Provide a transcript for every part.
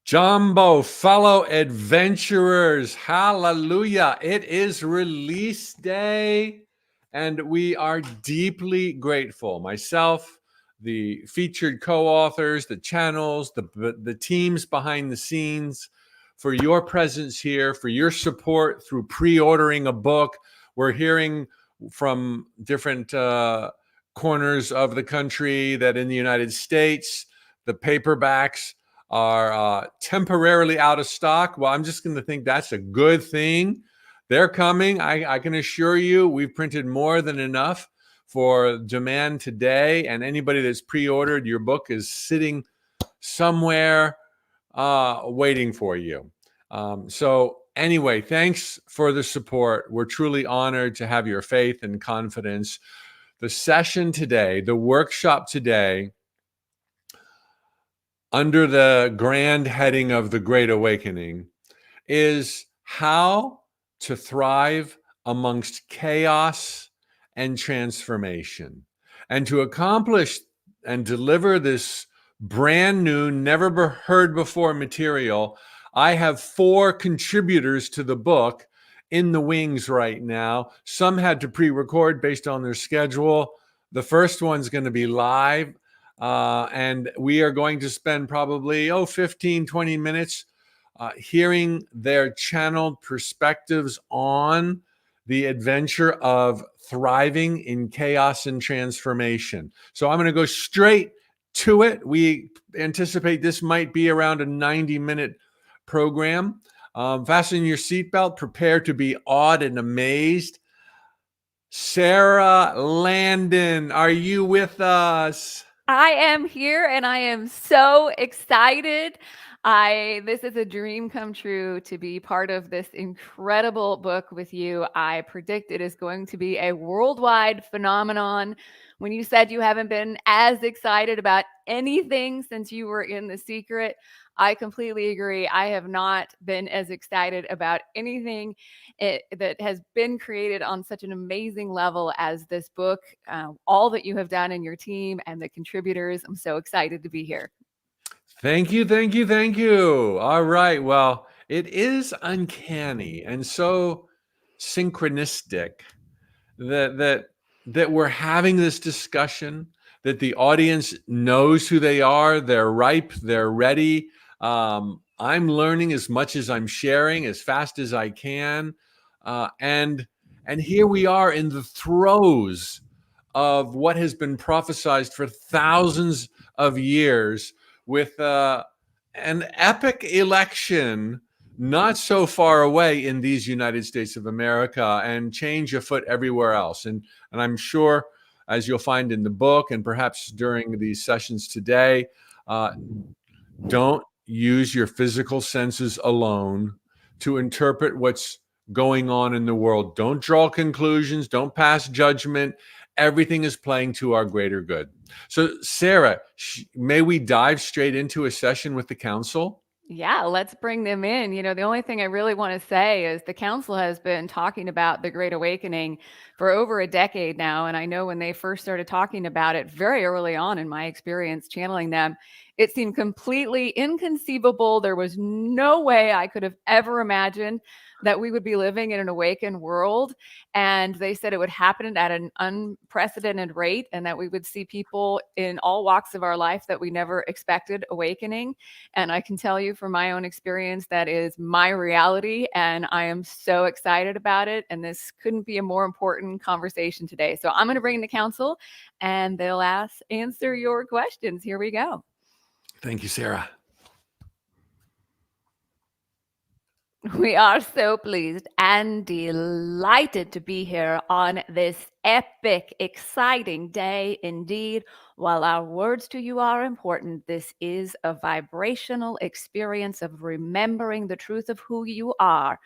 Jumbo, fellow adventurers, hallelujah. It is release day, and we are deeply grateful. Myself, the featured co-authors, the channels, the teams behind the scenes, for your presence here, for your support through pre-ordering a book. We're hearing from different corners of the country that in the United States, the paperbacks are temporarily out of stock. Well, I'm just going to think that's a good thing. They're coming. I can assure you we've printed more than enough for demand today. And anybody that's pre-ordered, your book is sitting somewhere waiting for you. So anyway, thanks for the support. We're truly honored to have your faith and confidence. The session today, the workshop today, under the grand heading of the Great Awakening, is how to thrive amongst chaos and transformation. And to accomplish and deliver this brand new, never heard before material, I have 4 contributors to the book in the wings right now. Some had to pre-record based on their schedule. The first one's going to be live. And we are going to spend probably 15, 20 minutes hearing their channeled perspectives on the adventure of thriving in chaos and transformation. So I'm going to go straight to it. We anticipate this might be around a 90-minute program. Fasten your seatbelt, prepare to be awed and amazed. Sara Landon, are you with us? I am here and I am so excited. This is a dream come true to be part of this incredible book with you. I predict it is going to be a worldwide phenomenon. When you said you haven't been as excited about anything since you were in The Secret, I completely agree. I have not been as excited about anything that has been created on such an amazing level as this book, all that you have done in your team and the contributors. I'm so excited to be here. Thank you, thank you, thank you. All right. Well, it is uncanny and so synchronistic that we're having this discussion, that the audience knows who they are, they're ripe, they're ready. I'm learning as much as I'm sharing, as fast as I can. And here we are in the throes of what has been prophesized for thousands of years, with an epic election not so far away in these United States of America, and change afoot everywhere else. And I'm sure, as you'll find in the book and perhaps during these sessions today, don't use your physical senses alone to interpret what's going on in the world. Don't draw conclusions. Don't pass judgment. Everything is playing to our greater good. So, Sara, may we dive straight into a session with the council? Yeah, let's bring them in. The only thing I really want to say is the council has been talking about the Great Awakening for over a decade now. And I know when they first started talking about it very early on in my experience channeling them, it seemed completely inconceivable. There was no way I could have ever imagined that we would be living in an awakened world. And they said it would happen at an unprecedented rate, and that we would see people in all walks of our life that we never expected awakening. And I can tell you from my own experience, that is my reality. And I am so excited about it. And this couldn't be a more important conversation today. So I'm going to bring the council and they'll answer your questions. Here we go. Thank you, Sara. We are so pleased and delighted to be here on this epic, exciting day indeed. While our words to you are important, this is a vibrational experience of remembering the truth of who you are.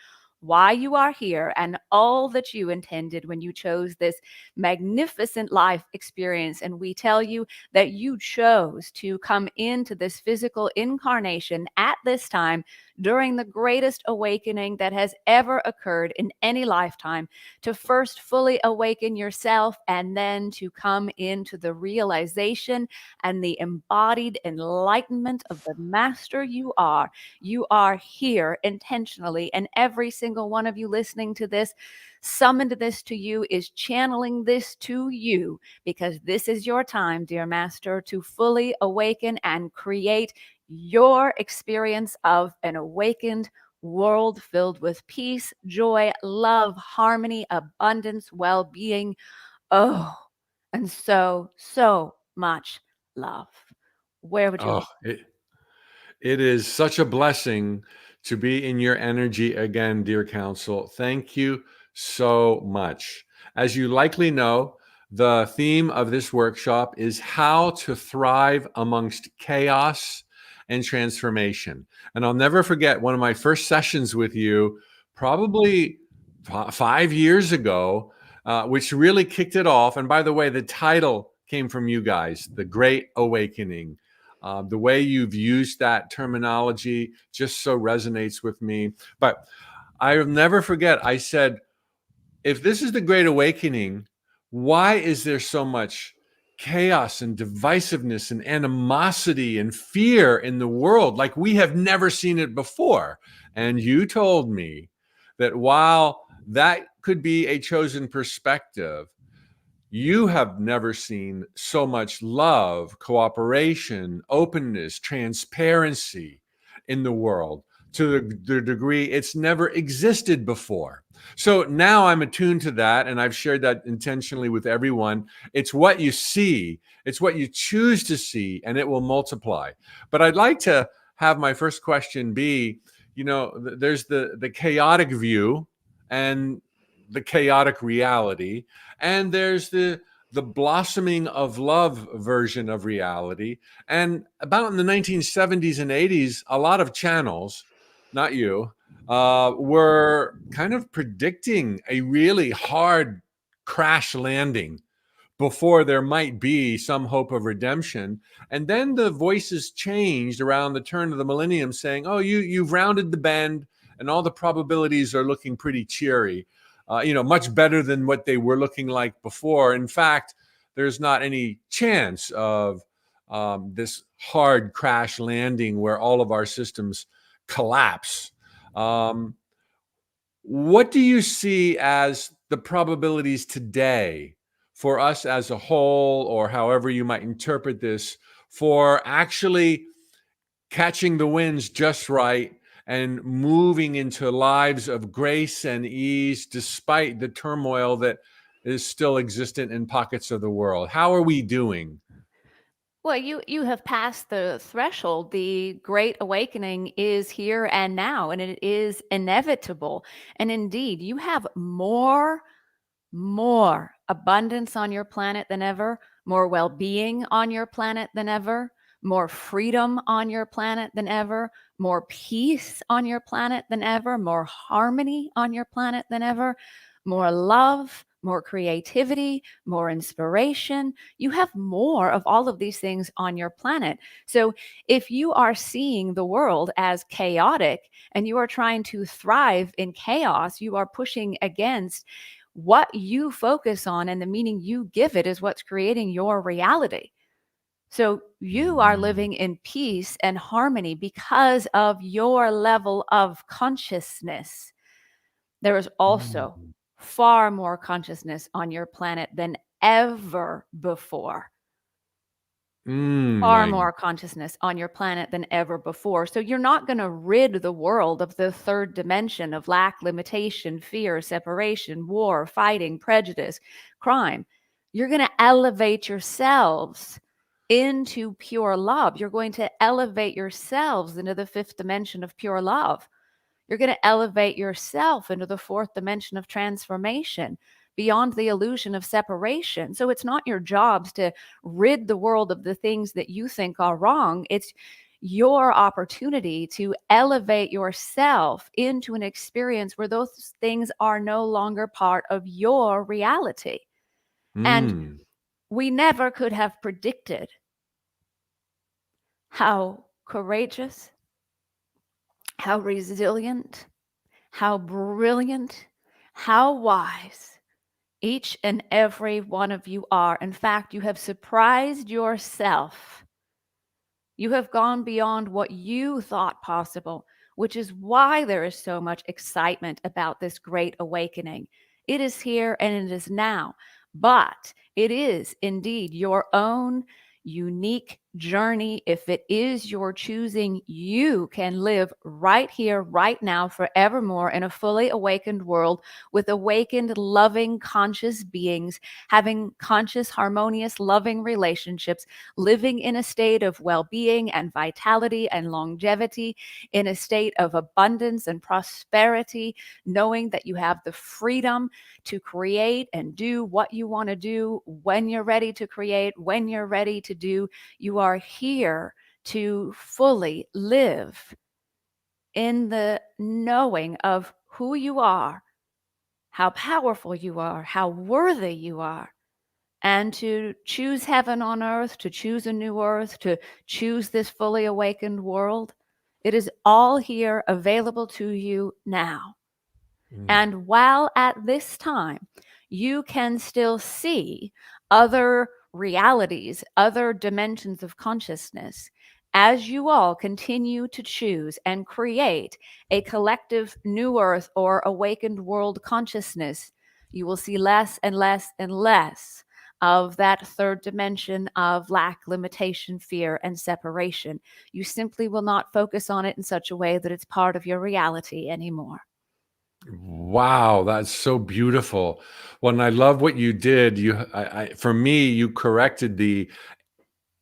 why you are here and all that you intended when you chose this magnificent life experience. And we tell you that you chose to come into this physical incarnation at this time during the greatest awakening that has ever occurred in any lifetime, to first fully awaken yourself and then to come into the realization and the embodied enlightenment of the master you are. You are here intentionally, and every single one of you listening to this, summoned this to you, is channeling this to you, because this is your time, dear master, to fully awaken and create your experience of an awakened world filled with peace, joy, love, harmony, abundance, well-being. Oh, and so, so much love. Where would you Oh, like? it is such a blessing to be in your energy again, dear council. Thank you so much. As you likely know, the theme of this workshop is how to thrive amongst chaos and transformation. And I'll never forget one of my first sessions with you, probably 5 years ago, which really kicked it off. And by the way, the title came from you guys, The Great Awakening. The way you've used that terminology just so resonates with me. But I'll never forget, I said, if this is the Great Awakening, why is there so much chaos and divisiveness and animosity and fear in the world like we have never seen it before? And you told me that while that could be a chosen perspective, you have never seen so much love, cooperation, openness, transparency in the world to the degree it's never existed before. So now I'm attuned to that, and I've shared that intentionally with everyone. It's what you see, it's what you choose to see, and it will multiply. But I'd like to have my first question be, there's the chaotic view and the chaotic reality, and there's the blossoming of love version of reality. And about in the 1970s and 80s, a lot of channels, not you, were kind of predicting a really hard crash landing before there might be some hope of redemption. And then the voices changed around the turn of the millennium, saying, oh, you've rounded the bend and all the probabilities are looking pretty cheery, much better than what they were looking like before. In fact, there's not any chance of this hard crash landing where all of our systems collapse. What do you see as the probabilities today for us as a whole, or however you might interpret this, for actually catching the winds just right and moving into lives of grace and ease despite the turmoil that is still existent in pockets of the world? How are we doing? Well, you have passed the threshold. The great awakening is here and now, and it is inevitable. And indeed, you have more abundance on your planet than ever, more well-being on your planet than ever, more freedom on your planet than ever, more peace on your planet than ever, more harmony on your planet than ever, more love, more creativity, more inspiration. You have more of all of these things on your planet. So if you are seeing the world as chaotic and you are trying to thrive in chaos, you are pushing against what you focus on, and the meaning you give it is what's creating your reality. So you are living in peace and harmony because of your level of consciousness. There is also far more consciousness on your planet than ever before. Far My more consciousness on your planet than ever before. So you're not going to rid the world of the third dimension of lack, limitation, fear, separation, war, fighting, prejudice, crime. You're going to elevate yourselves into pure love. You're going to elevate yourselves into the fifth dimension of pure love. You're going to elevate yourself into the fourth dimension of transformation, beyond the illusion of separation. So it's not your jobs to rid the world of the things that you think are wrong. It's your opportunity to elevate yourself into an experience where those things are no longer part of your reality. And Mm. we never could have predicted how courageous, how resilient, how brilliant, how wise each and every one of you are. In fact, you have surprised yourself. You have gone beyond what you thought possible, which is why there is so much excitement about this great awakening. It is here and it is now, but it is indeed your own unique journey. If it is your choosing, you can live right here, right now, forevermore in a fully awakened world with awakened, loving, conscious beings, having conscious, harmonious, loving relationships, living in a state of well-being and vitality and longevity, in a state of abundance and prosperity, knowing that you have the freedom to create and do what you want to do when you're ready to create, when you're ready to do. You are here to fully live in the knowing of who you are, how powerful you are, how worthy you are, and to choose heaven on earth, to choose a new earth, to choose this fully awakened world. It is all here available to you now. Mm. And while at this time, you can still see other realities, other dimensions of consciousness, as you all continue to choose and create a collective new earth or awakened world consciousness, you will see less and less and less of that third dimension of lack, limitation, fear, and separation. You simply will not focus on it in such a way that it's part of your reality anymore. Wow, that's so beautiful. Well, and I love what you did. For me, you corrected the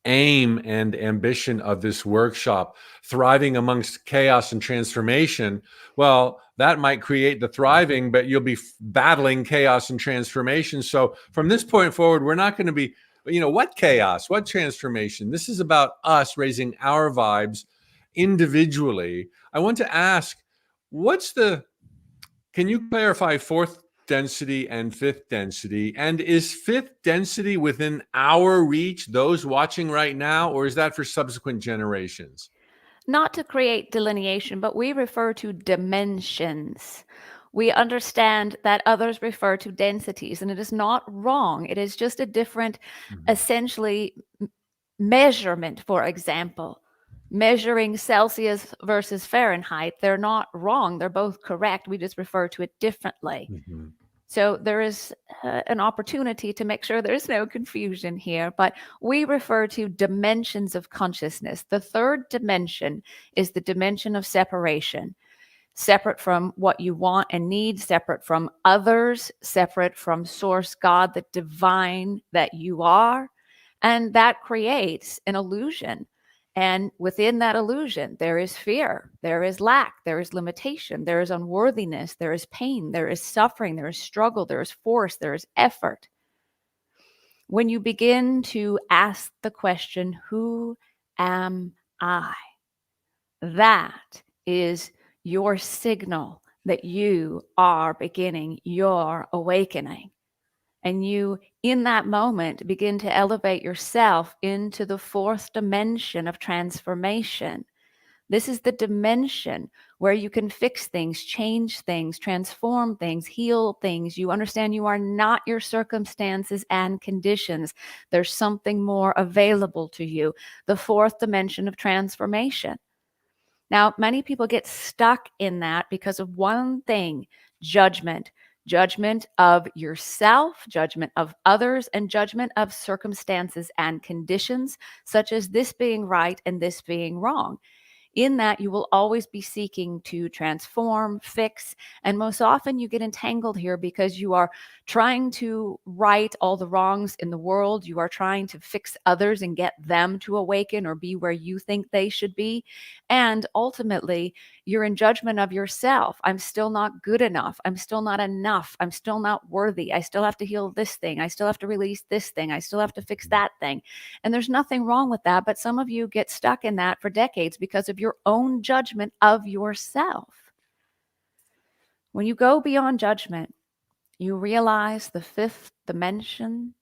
aim and ambition of this workshop, thriving amongst chaos and transformation. Well, that might create the thriving, but you'll be battling chaos and transformation. So from this point forward, we're not going to be, what chaos, what transformation? This is about us raising our vibes individually. I want to ask, can you clarify fourth density and fifth density? And is fifth density within our reach, those watching right now, or is that for subsequent generations? Not to create delineation, but we refer to dimensions. We understand that others refer to densities, and it is not wrong. It is just a different, Mhm. essentially, measurement, for example. Measuring Celsius versus Fahrenheit, they're not wrong. They're both correct. We just refer to it differently. Mhm. So there is an opportunity to make sure there's no confusion here, but we refer to dimensions of consciousness. The third dimension is the dimension of separation, separate from what you want and need, separate from others, separate from source God, the divine that you are. And that creates an illusion. And within that illusion, there is fear, there is lack, there is limitation, there is unworthiness, there is pain, there is suffering, there is struggle, there is force, there is effort. When you begin to ask the question, who am I? That is your signal that you are beginning your awakening. And you, in that moment, begin to elevate yourself into the fourth dimension of transformation. This is the dimension where you can fix things, change things, transform things, heal things. You understand you are not your circumstances and conditions. There's something more available to you. The fourth dimension of transformation. Now, many people get stuck in that because of one thing: judgment. Judgment of yourself, judgment of others, and judgment of circumstances and conditions, such as this being right and this being wrong. In that, you will always be seeking to transform, fix, and most often you get entangled here because you are trying to right all the wrongs in the world. You are trying to fix others and get them to awaken or be where you think they should be. And ultimately, You're in judgment of yourself. I'm still not good enough. I'm still not enough. I'm still not worthy. I still have to heal this thing. I still have to release this thing. I still have to fix that thing. And there's nothing wrong with that. But some of you get stuck in that for decades because of your own judgment of yourself. When you go beyond judgment, you realize the fifth dimension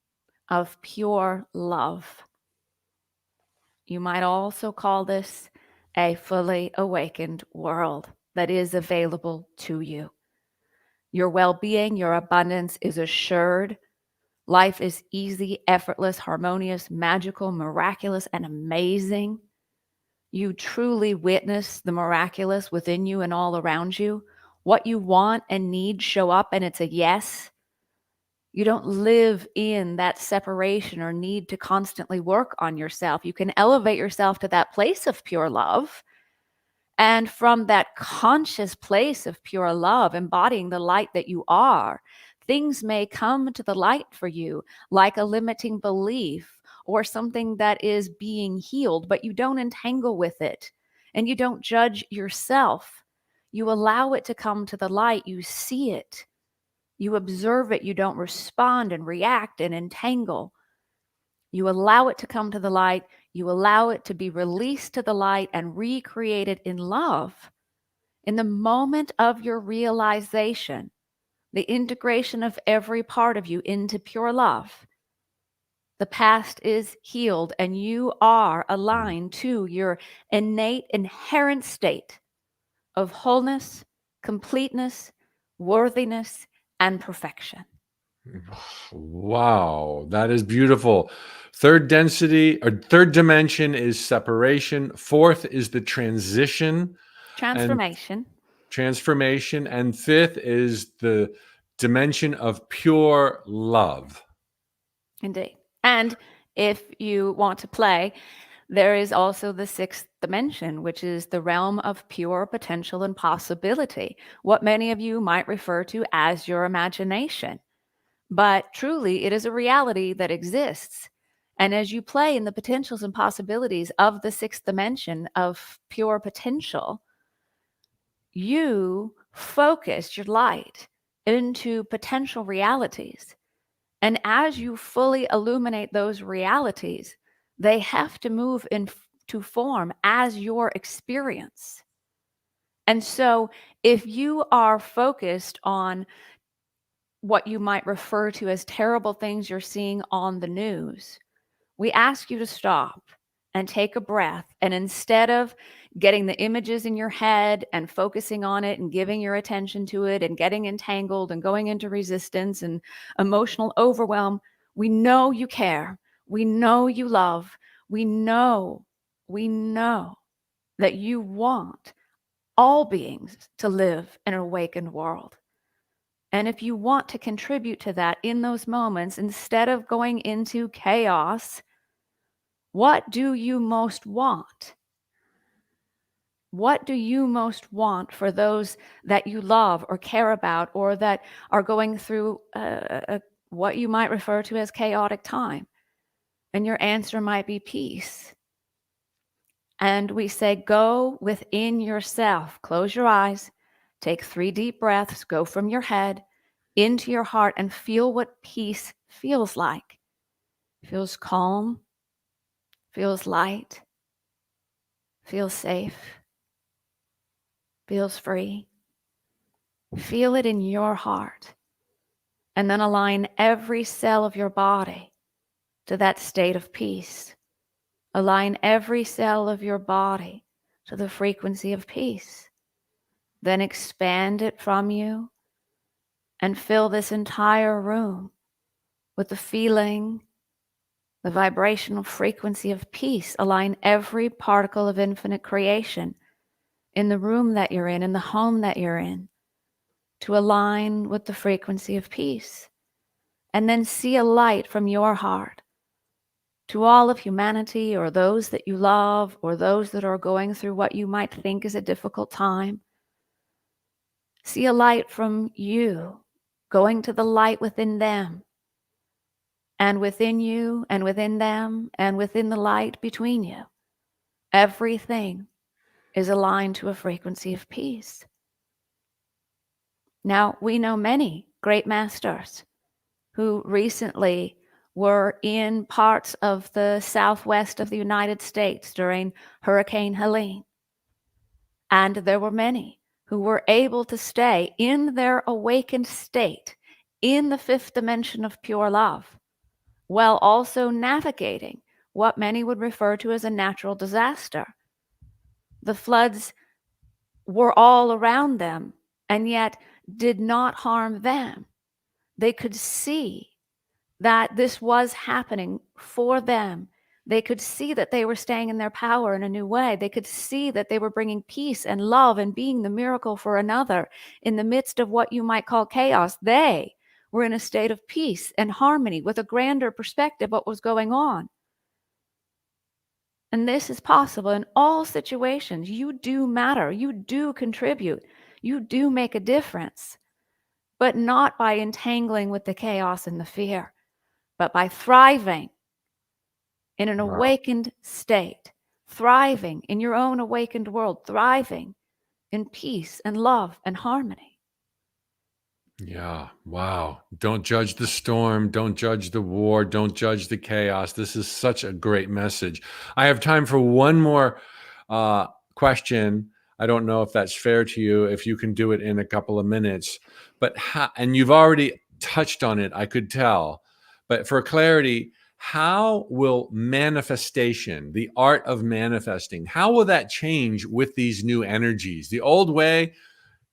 of pure love. You might also call this a fully awakened world that is available to you. Your well-being, your abundance is assured. Life is easy, effortless, harmonious, magical, miraculous, and amazing. You truly witness the miraculous within you and all around you. What you want and need show up, and it's a yes. You don't live in that separation or need to constantly work on yourself. You can elevate yourself to that place of pure love. And from that conscious place of pure love, embodying the light that you are, things may come to the light for you, like a limiting belief or something that is being healed, but you don't entangle with it and you don't judge yourself. You allow it to come to the light. You see it. You observe it. You don't respond and react and entangle. You allow it to come to the light. You allow it to be released to the light and recreated in love. In the moment of your realization, the integration of every part of you into pure love, the past is healed and you are aligned to your innate, inherent state of wholeness, completeness, worthiness, and perfection. Wow, that is beautiful. Third density or third dimension is separation. Fourth is the Transformation. And fifth is the dimension of pure love. Indeed. And if you want to play, there is also the sixth dimension, which is the realm of pure potential and possibility, what many of you might refer to as your imagination. But truly, it is a reality that exists. And as you play in the potentials and possibilities of the sixth dimension of pure potential, you focus your light into potential realities. And as you fully illuminate those realities, they have to move into form as your experience. And so if you are focused on what you might refer to as terrible things you're seeing on the news, we ask you to stop and take a breath. And instead of getting the images in your head and focusing on it and giving your attention to it and getting entangled and going into resistance and emotional overwhelm, we know you care. We know you love. We know that you want all beings to live in an awakened world. And if you want to contribute to that in those moments, instead of going into chaos, what do you most want? What do you most want for those that you love or care about or that are going through what you might refer to as chaotic time? And your answer might be peace. And we say, go within yourself. Close your eyes. Take 3 deep breaths. Go from your head into your heart and feel what peace feels like. Feels calm. Feels light. Feels safe. Feels free. Feel it in your heart. And then align every cell of your body to that state of peace. Align every cell of your body to the frequency of peace. Then expand it from you and fill this entire room with the feeling, the vibrational frequency of peace. Align every particle of infinite creation in the room that you're in the home that you're in, to align with the frequency of peace. And then see a light from your heart to all of humanity or those that you love or those that are going through what you might think is a difficult time. See a light from you going to the light within them and within you and within them and within the light between you. Everything is aligned to a frequency of peace. Now, we know many great masters who recently were in parts of the southwest of the United States during Hurricane Helene. And there were many who were able to stay in their awakened state in the fifth dimension of pure love, while also navigating what many would refer to as a natural disaster. The floods were all around them and yet did not harm them. They could see that this was happening for them. They could see that they were staying in their power in a new way. They could see that they were bringing peace and love and being the miracle for another in the midst of what you might call chaos. They were in a state of peace and harmony with a grander perspective of what was going on. And this is possible in all situations. You do matter. You do contribute. You do make a difference, but not by entangling with the chaos and the fear, but by thriving in an awakened state, thriving in your own awakened world, thriving in peace and love and harmony. Yeah. Wow. Don't judge the storm. Don't judge the war. Don't judge the chaos. This is such a great message. I have time for one more question. I don't know if that's fair to you, if you can do it in a couple of minutes, but and you've already touched on it, I could tell. But for clarity, how will manifestation, the art of manifesting, how will that change with these new energies? The old way,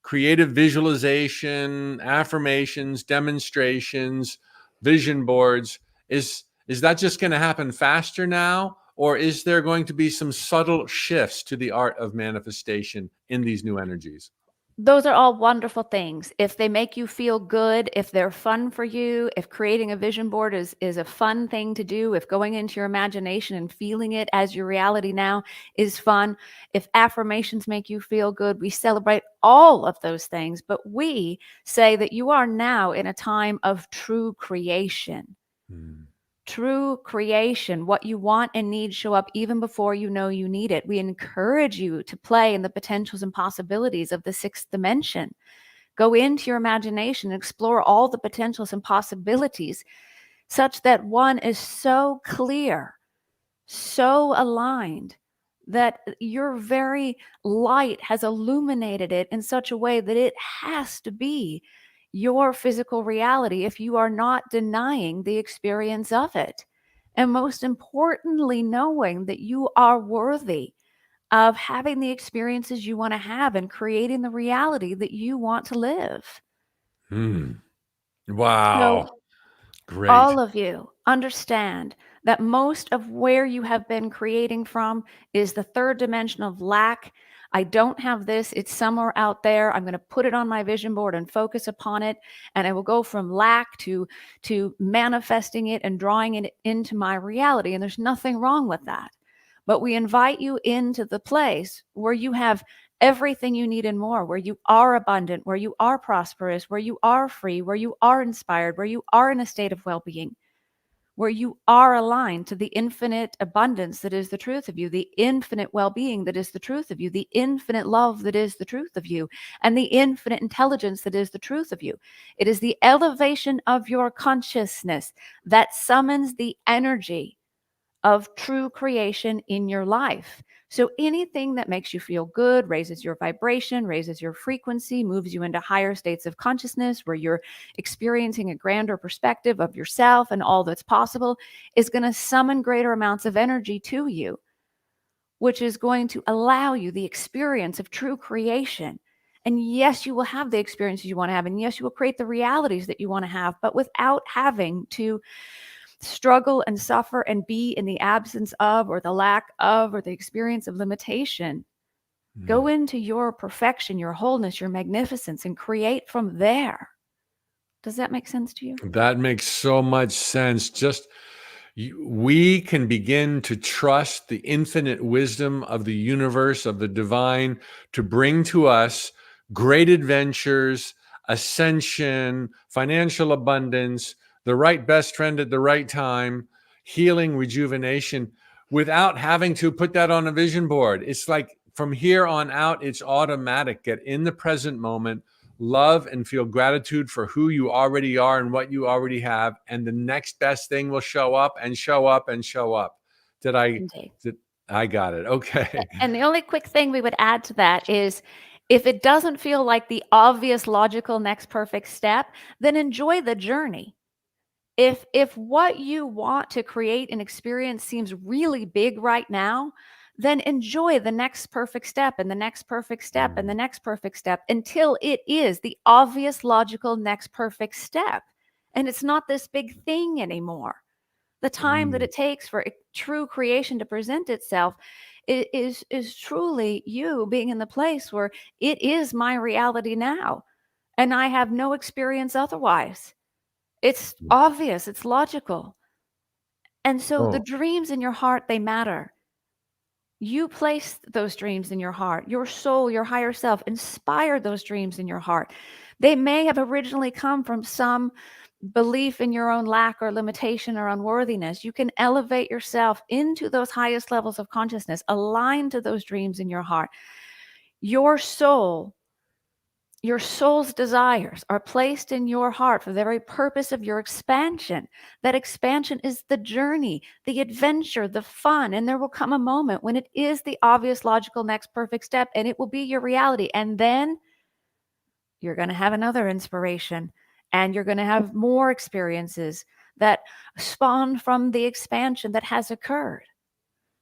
creative visualization, affirmations, demonstrations, vision boards, is that just going to happen faster now, or is there going to be some subtle shifts to the art of manifestation in these new energies? Those are all wonderful things. If they make you feel good, if they're fun for you, if creating a vision board is a fun thing to do, if going into your imagination and feeling it as your reality now is fun, if affirmations make you feel good, we celebrate all of those things. But we say that you are now in a time of true creation. True creation, what you want and need show up even before you know you need it. We encourage you to play in the potentials and possibilities of the sixth dimension. Go into your imagination, explore all the potentials and possibilities such that one is so clear, so aligned, that your very light has illuminated it in such a way that it has to be your physical reality if you are not denying the experience of it. And most importantly, knowing that you are worthy of having the experiences you want to have and creating the reality that you want to live. Wow. So Great. all of you understand that most of where you have been creating from is the third dimension of lack. I don't have this. It's somewhere out there. I'm going to put it on my vision board and focus upon it. And I will go from lack to manifesting it and drawing it into my reality. And there's nothing wrong with that. But we invite you into the place where you have everything you need and more, where you are abundant, where you are prosperous, where you are free, where you are inspired, where you are in a state of well-being, where you are aligned to the infinite abundance that is the truth of you, the infinite well-being that is the truth of you, the infinite love that is the truth of you, and the infinite intelligence that is the truth of you. It is the elevation of your consciousness that summons the energy of true creation in your life. So anything that makes you feel good, raises your vibration, raises your frequency, moves you into higher states of consciousness where you're experiencing a grander perspective of yourself and all that's possible, is going to summon greater amounts of energy to you, which is going to allow you the experience of true creation. And yes, you will have the experiences you want to have. And yes, you will create the realities that you want to have, but without having to struggle and suffer and be in the absence of, or the lack of, or the experience of limitation. Go into your perfection, your wholeness, your magnificence, and create from there. Does that make sense to you? That makes so much sense. We can begin to trust the infinite wisdom of the universe, of the divine, to bring to us great adventures, ascension, financial abundance, the right best friend at the right time, healing, rejuvenation, without having to put that on a vision board. It's like from here on out, it's automatic. Get in the present moment, love and feel gratitude for who you already are and what you already have. And the next best thing will show up and show up and show up. I got it. Okay. And the only quick thing we would add to that is if it doesn't feel like the obvious, logical next perfect step, then enjoy the journey. If what you want to create and experience seems really big right now, then enjoy the next perfect step and the next perfect step and the next perfect step until it is the obvious, logical next perfect step. And it's not this big thing anymore. The time that it takes for true creation to present itself is truly you being in the place where it is my reality now, and I have no experience otherwise. It's obvious, it's logical. And so the dreams in your heart, they matter. You place those dreams in your heart. Your soul, your higher self, inspired those dreams in your heart. They may have originally come from some belief in your own lack or limitation or unworthiness. You can elevate yourself into those highest levels of consciousness, aligned to those dreams in your heart. Your soul, your soul's desires are placed in your heart for the very purpose of your expansion. That expansion is the journey, the adventure, the fun. And there will come a moment when it is the obvious, logical next perfect step, and it will be your reality. And then you're going to have another inspiration, and you're going to have more experiences that spawn from the expansion that has occurred.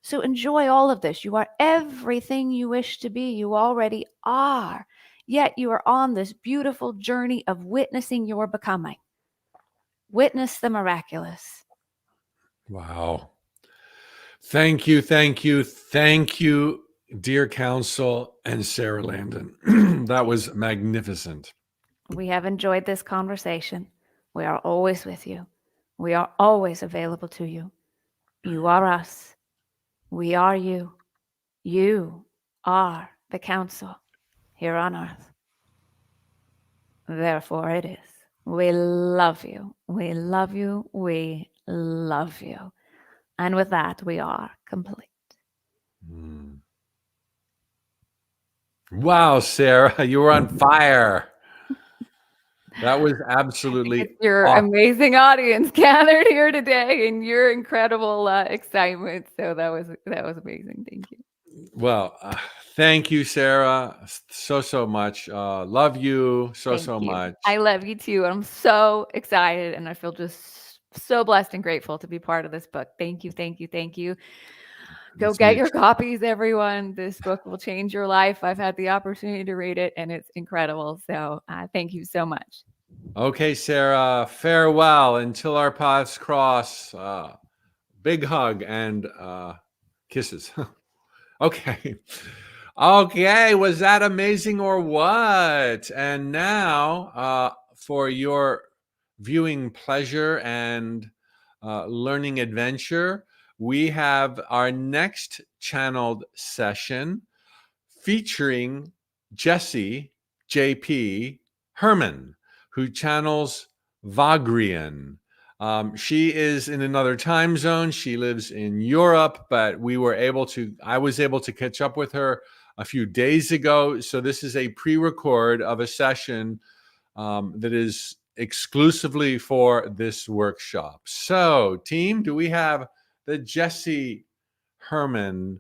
So enjoy all of this. You are everything you wish to be. You already are. Yet you are on this beautiful journey of witnessing your becoming. Witness the miraculous. Wow. Thank you, thank you, thank you, dear counsel and Sara Landon. That was magnificent. We have enjoyed this conversation. We are always with you. We are always available to you. You are us. We are you. You are the council here on earth. Therefore it is. We love you. We love you. We love you. And with that, we are complete. Wow, Sara, you were on fire. That was absolutely it's your awesome. Amazing audience gathered here today and your incredible excitement. So that was amazing. Thank you. Well, thank you, Sara, so much. Love you so much. I love you too. I'm so excited, and I feel just so blessed and grateful to be part of this book. Thank you, thank you, thank you. Go get your copies, everyone. This book will change your life. I've had the opportunity to read it, and it's incredible. So thank you so much. Okay, Sara, farewell until our paths cross. Big hug and kisses. Okay. Okay, was that amazing or what? And now, for your viewing pleasure and learning adventure, we have our next channeled session featuring Jessie JP Herman, who channels Vagrian. She is in another time zone. She lives in Europe, but I was able to catch up with her a few days ago. So this is a pre-record of a session that is exclusively for this workshop. So team, do we have the Jessie Herman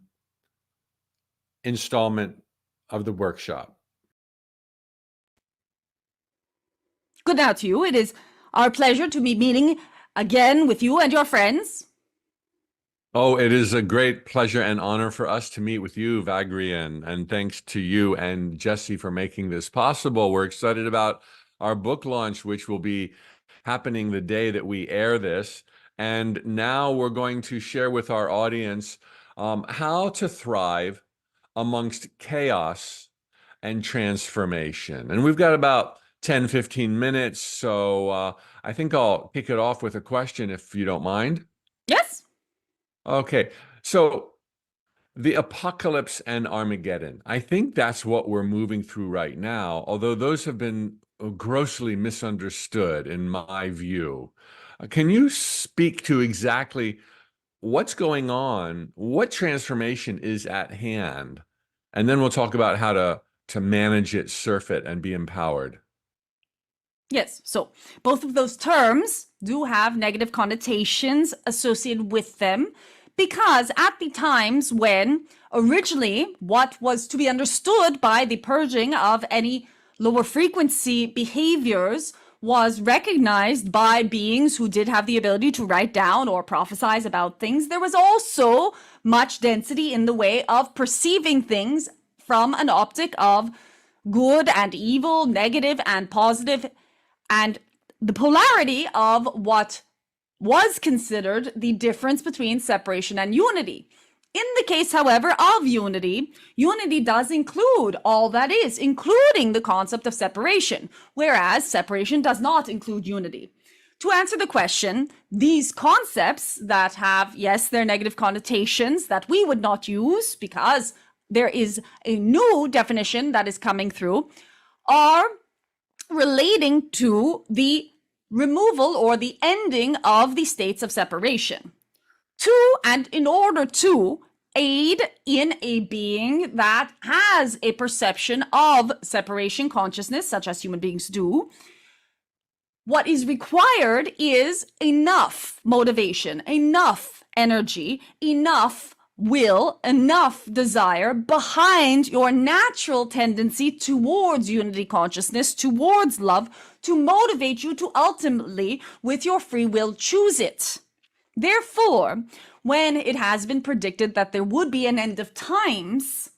installment of the workshop? Good now to you. It is our pleasure to be meeting again with you and your friends. Oh, it is a great pleasure and honor for us to meet with you, Vagrian, and thanks to you and Jessie for making this possible. We're excited about our book launch, which will be happening the day that we air this. And now we're going to share with our audience how to thrive amongst chaos and transformation. And we've got about 10, 15 minutes. So I think I'll kick it off with a question, if you don't mind. Yes. Okay. So the apocalypse and Armageddon, I think that's what we're moving through right now, although those have been grossly misunderstood in my view. Can you speak to exactly what's going on, what transformation is at hand, and then we'll talk about how to manage it, surf it, and be empowered. Yes, so both of those terms do have negative connotations associated with them, because at the times when originally what was to be understood by the purging of any lower frequency behaviors was recognized by beings who did have the ability to write down or prophesize about things, there was also much density in the way of perceiving things from an optic of good and evil, negative and positive, and the polarity of what was considered the difference between separation and unity. In the case, however, of unity, unity does include all that is, including the concept of separation, whereas separation does not include unity. To answer the question, these concepts that have, yes, their negative connotations that we would not use because there is a new definition that is coming through, are relating to the removal or the ending of the states of separation. And in order to aid in a being that has a perception of separation consciousness, such as human beings do, what is required is enough motivation, enough energy, enough will, enough desire behind your natural tendency towards unity consciousness, towards love, to motivate you to ultimately, with your free will, choose it. Therefore, when it has been predicted that there would be an end of times,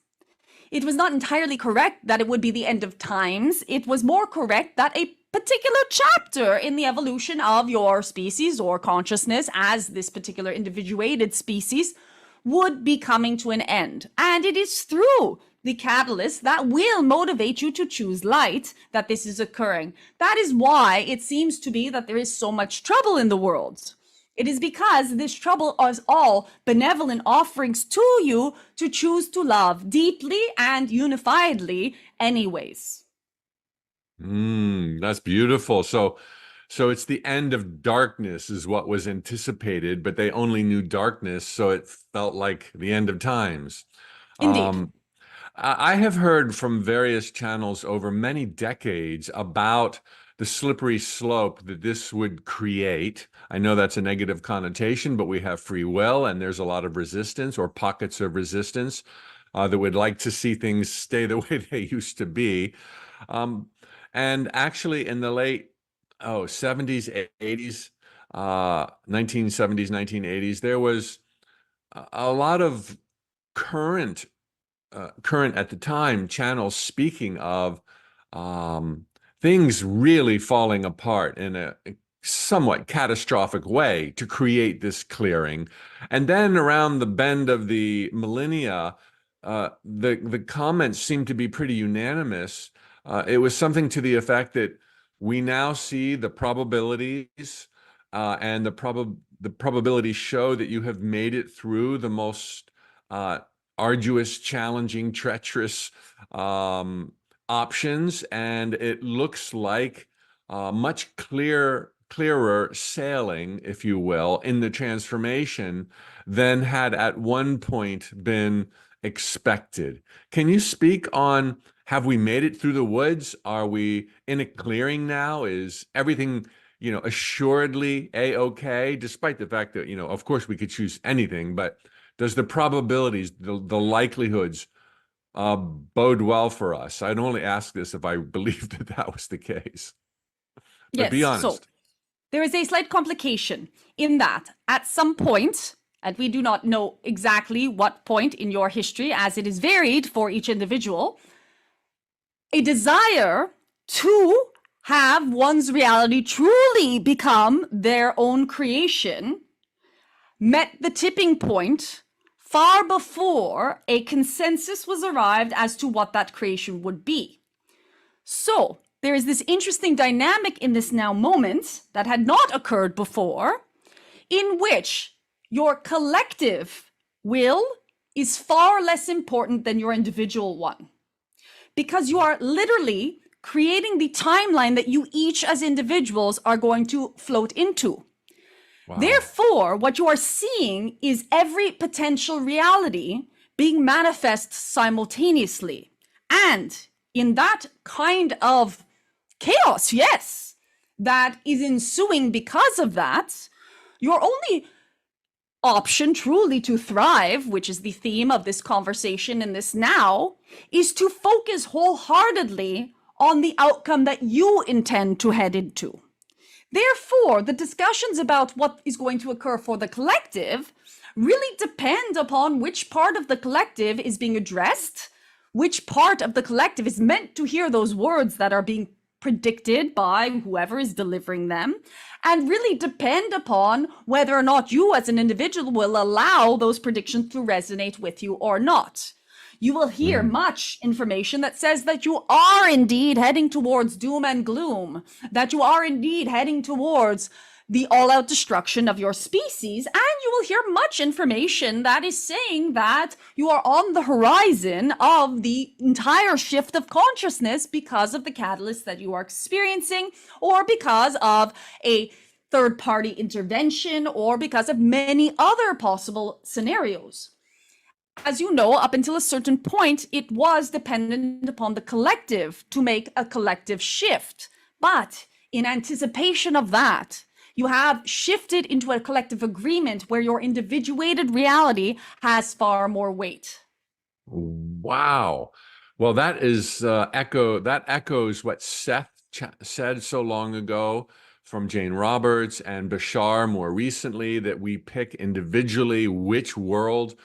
it was not entirely correct that it would be the end of times. It was more correct that a particular chapter in the evolution of your species or consciousness as this particular individuated species would be coming to an end. And it is through the catalyst that will motivate you to choose light that this is occurring. That is why it seems to be that there is so much trouble in the world. It is because this trouble is all benevolent offerings to you to choose to love deeply and unifiedly anyways. That's beautiful. So it's the end of darkness is what was anticipated, but they only knew darkness, so it felt like the end of times. Indeed. I have heard from various channels over many decades about the slippery slope that this would create. I know that's a negative connotation, but we have free will, and there's a lot of resistance or pockets of resistance that would like to see things stay the way they used to be. And actually, in the late 70s, 80s, 1970s, 1980s, there was a lot of current at the time channels speaking of things really falling apart in a somewhat catastrophic way to create this clearing. And then around the bend of the millennia, the comments seemed to be pretty unanimous. It was something to the effect that we now see the probabilities and the probabilities show that you have made it through the most arduous, challenging, treacherous options, and it looks like much clearer sailing, if you will, in the transformation than had at one point been expected. Can you speak on, have we made it through the woods? Are we in a clearing now? Is everything, assuredly a-okay, despite the fact that, of course we could choose anything, but does the probabilities, the likelihoods bode well for us? I'd only ask this if I believed that was the case. But Yes, be honest. so there is a slight complication in that at some point, and we do not know exactly what point in your history, as it is varied for each individual, a desire to have one's reality truly become their own creation met the tipping point far before a consensus was arrived as to what that creation would be. So there is this interesting dynamic in this now moment that had not occurred before, in which your collective will is far less important than your individual one, because you are literally creating the timeline that you each as individuals are going to float into. Wow. Therefore, what you are seeing is every potential reality being manifest simultaneously. And in that kind of chaos, yes, that is ensuing because of that, your only option truly to thrive, which is the theme of this conversation in this now, is to focus wholeheartedly on the outcome that you intend to head into. Therefore, the discussions about what is going to occur for the collective really depend upon which part of the collective is being addressed, which part of the collective is meant to hear those words that are being predicted by whoever is delivering them, and really depend upon whether or not you as an individual will allow those predictions to resonate with you or not. You will hear much information that says that you are indeed heading towards doom and gloom, that you are indeed heading towards the all-out destruction of your species, and you will hear much information that is saying that you are on the horizon of the entire shift of consciousness because of the catalyst that you are experiencing, or because of a third-party intervention, or because of many other possible scenarios. As you know, up until a certain point, it was dependent upon the collective to make a collective shift. But in anticipation of that, you have shifted into a collective agreement where your individuated reality has far more weight. Wow. Well, that is echoes what Seth said so long ago from Jane Roberts and Bashar more recently, that we pick individually which world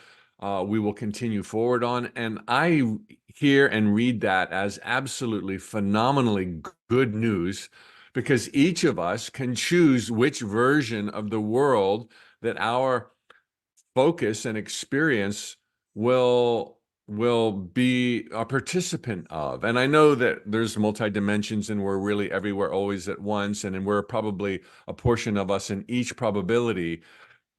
we will continue forward on. And I hear and read that as absolutely phenomenally good news, because each of us can choose which version of the world that our focus and experience will be a participant of. And I know that there's multi-dimensions and we're really everywhere always at once, and we're probably a portion of us in each probability.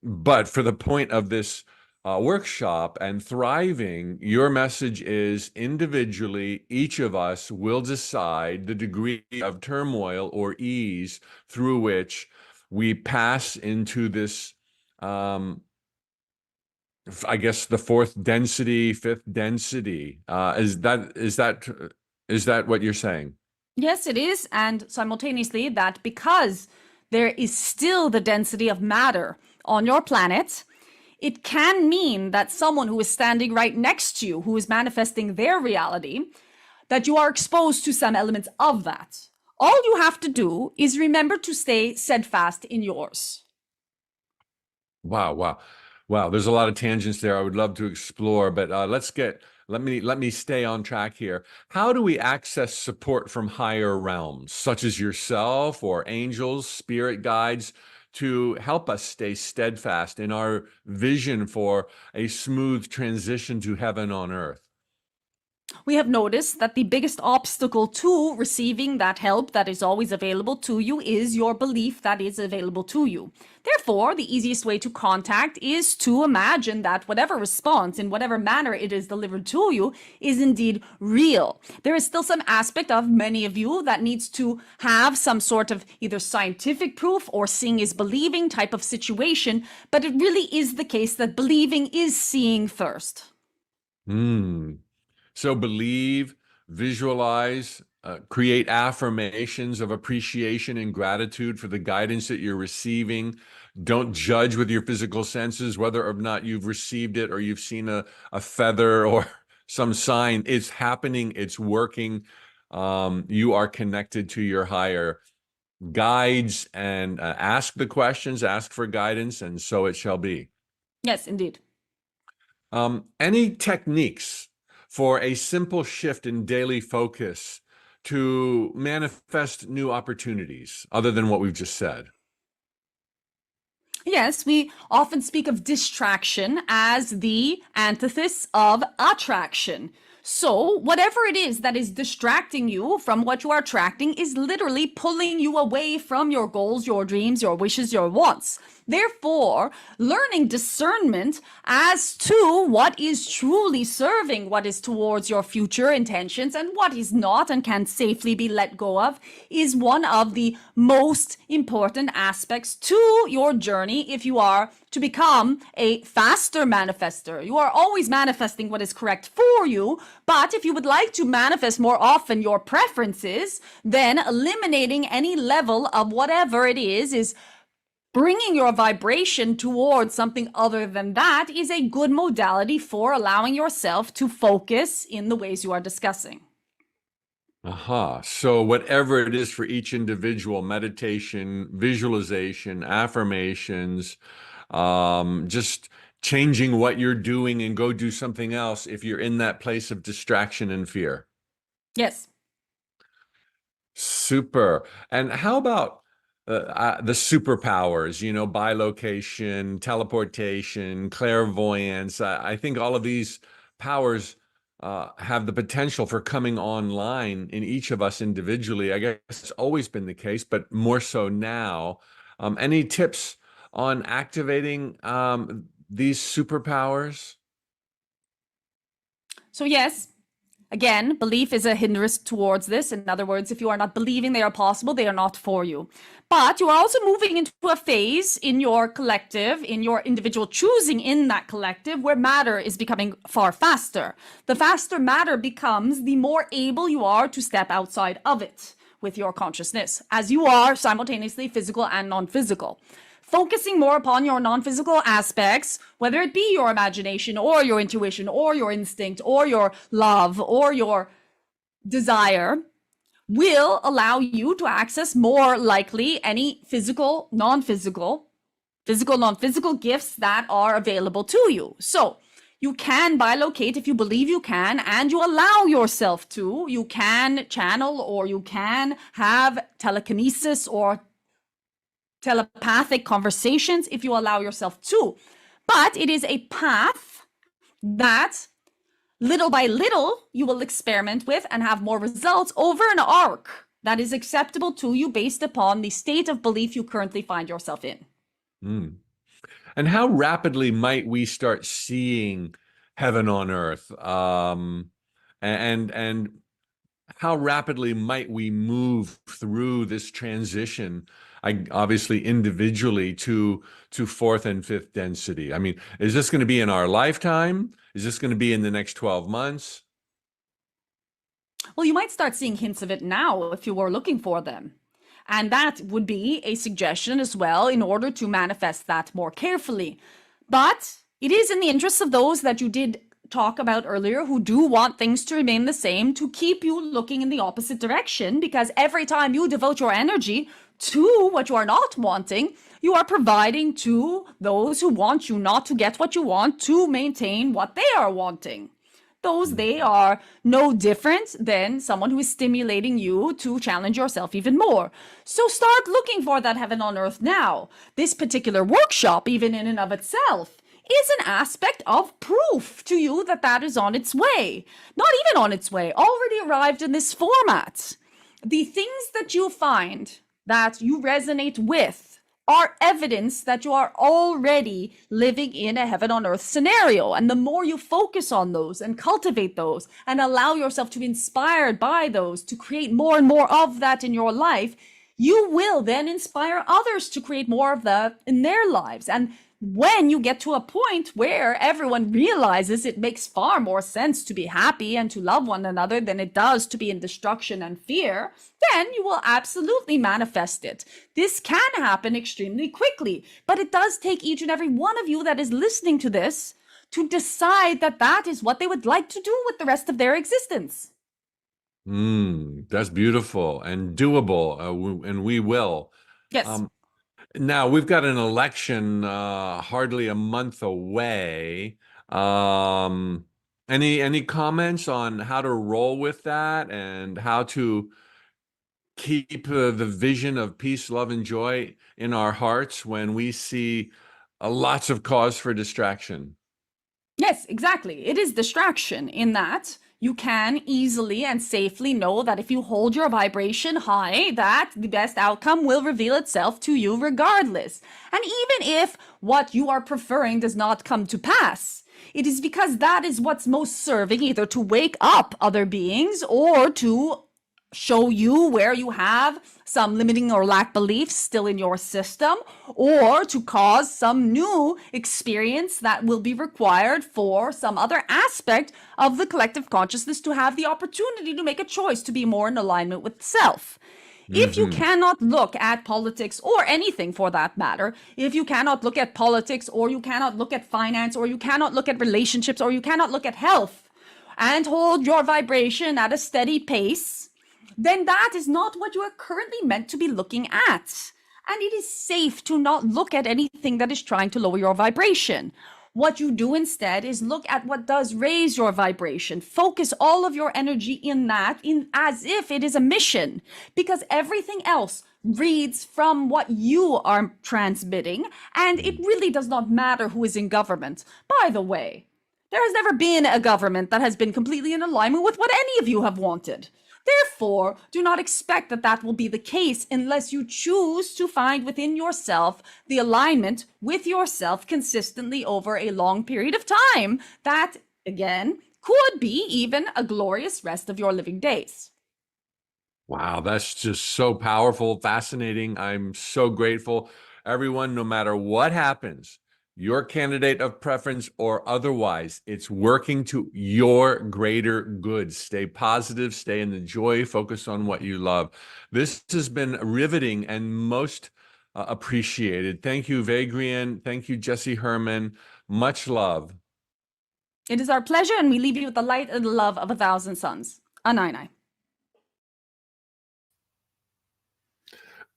But for the point of this workshop and thriving, your message is individually, each of us will decide the degree of turmoil or ease through which we pass into this, I guess, the fourth density, fifth density. Is that what you're saying? Yes, it is. And simultaneously, that because there is still the density of matter on your planet, it can mean that someone who is standing right next to you, who is manifesting their reality, that you are exposed to some elements of that. All you have to do is remember to stay steadfast in yours. Wow. There's a lot of tangents there I would love to explore, but let me stay on track here. How do we access support from higher realms, such as yourself or angels, spirit guides, to help us stay steadfast in our vision for a smooth transition to heaven on earth? We have noticed that the biggest obstacle to receiving that help that is always available to you is your belief that is available to you. Therefore, the easiest way to contact is to imagine that whatever response, in whatever manner it is delivered to you, is indeed real. There is still some aspect of many of you that needs to have some sort of either scientific proof or seeing is believing type of situation, but it really is the case that believing is seeing first. So believe, visualize, create affirmations of appreciation and gratitude for the guidance that you're receiving. Don't judge with your physical senses whether or not you've received it or you've seen a feather or some sign. It's happening. It's working. You are connected to your higher guides, and ask the questions, ask for guidance, and so it shall be. Yes, indeed. Any techniques for a simple shift in daily focus to manifest new opportunities other than what we've just said? Yes, we often speak of distraction as the antithesis of attraction. So whatever it is that is distracting you from what you are attracting is literally pulling you away from your goals, your dreams, your wishes, your wants. Therefore, learning discernment as to what is truly serving, what is towards your future intentions, and what is not and can safely be let go of is one of the most important aspects to your journey if you are to become a faster manifester. You are always manifesting what is correct for you, but if you would like to manifest more often your preferences, then eliminating any level of whatever it is bringing your vibration towards something other than that is a good modality for allowing yourself to focus in the ways you are discussing. Aha. So whatever it is for each individual, meditation, visualization, affirmations, just changing what you're doing and go do something else if you're in that place of distraction and fear. Yes. Super. And how about the superpowers, bilocation, teleportation, clairvoyance? I think all of these powers have the potential for coming online in each of us individually. I guess it's always been the case, but more so now. Any tips on activating these superpowers? So yes, again, belief is a hindrance towards this. In other words, if you are not believing they are possible, they are not for you. But you are also moving into a phase in your collective, in your individual choosing in that collective, where matter is becoming far faster. The faster matter becomes, the more able you are to step outside of it with your consciousness, as you are simultaneously physical and non-physical. Focusing more upon your non-physical aspects, whether it be your imagination or your intuition or your instinct or your love or your desire, will allow you to access more likely any physical, non-physical gifts that are available to you. So you can bilocate if you believe you can, and you allow yourself to. You can channel, or you can have telekinesis or telepathic conversations if you allow yourself to. But it is a path that little by little you will experiment with and have more results over an arc that is acceptable to you based upon the state of belief you currently find yourself in. And how rapidly might we start seeing heaven on earth? And how rapidly might we move through this transition, obviously individually, to fourth and fifth density? I mean, is this going to be in our lifetime? Is this going to be in the next 12 months? Well, you might start seeing hints of it now if you were looking for them. And that would be a suggestion as well in order to manifest that more carefully. But it is in the interests of those that you did talk about earlier who do want things to remain the same to keep you looking in the opposite direction, because every time you devote your energy to what you are not wanting, you are providing to those who want you not to get what you want to maintain what they are wanting. They are no different than someone who is stimulating you to challenge yourself even more. So start looking for that heaven on earth now. This particular workshop, even in and of itself, is an aspect of proof to you that that is on its way. Not even on its way, already arrived in this format. The things that you find that you resonate with are evidence that you are already living in a heaven on earth scenario. And the more you focus on those and cultivate those and allow yourself to be inspired by those, to create more and more of that in your life, you will then inspire others to create more of that in their lives. And when you get to a point where everyone realizes it makes far more sense to be happy and to love one another than it does to be in destruction and fear, then you will absolutely manifest it. This can happen extremely quickly, but it does take each and every one of you that is listening to this to decide that that is what they would like to do with the rest of their existence. That's beautiful and doable, and we will. Yes. Now we've got an election hardly a month away. Any comments on how to roll with that and how to keep the vision of peace, love, and joy in our hearts when we see lots of cause for distraction? Yes, exactly. It is distraction in that you can easily and safely know that if you hold your vibration high, that the best outcome will reveal itself to you regardless. And even if what you are preferring does not come to pass, it is because that is what's most serving, either to wake up other beings or to show you where you have some limiting or lack beliefs still in your system, or to cause some new experience that will be required for some other aspect of the collective consciousness to have the opportunity to make a choice to be more in alignment with self. If you cannot look at politics, or anything for that matter, if you cannot look at politics, or you cannot look at finance, or you cannot look at relationships, or you cannot look at health, and hold your vibration at a steady pace, then that is not what you are currently meant to be looking at. And it is safe to not look at anything that is trying to lower your vibration. What you do instead is look at what does raise your vibration. Focus all of your energy in that, in as if it is a mission, because everything else reads from what you are transmitting, and it really does not matter who is in government. By the way, there has never been a government that has been completely in alignment with what any of you have wanted. Therefore, do not expect that that will be the case unless you choose to find within yourself the alignment with yourself consistently over a long period of time. That, again, could be even a glorious rest of your living days. Wow, that's just so powerful, fascinating. I'm so grateful. Everyone, no matter what happens, your candidate of preference or otherwise, it's working to your greater good. Stay positive, stay in the joy, focus on what you love. This has been riveting and most appreciated. Thank you, Vagrian. Thank you, Jesse Herman. Much love. It is our pleasure, and we leave you with the light and the love of 1,000 suns. Anainai.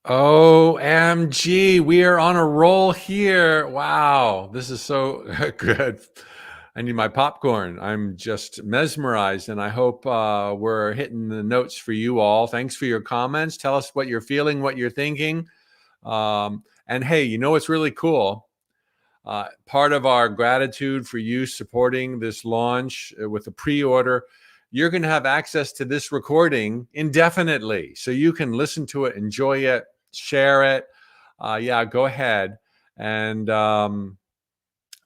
OMG, we are on a roll here. Wow, this is so good. I need my popcorn. I'm just mesmerized, and I hope we're hitting the notes for you all. Thanks for your comments. Tell us what you're feeling, what you're thinking. And hey, you know what's really cool? Part of our gratitude for you supporting this launch with a pre-order, you're going to have access to this recording indefinitely. So you can listen to it, enjoy it, share it. Yeah, go ahead. And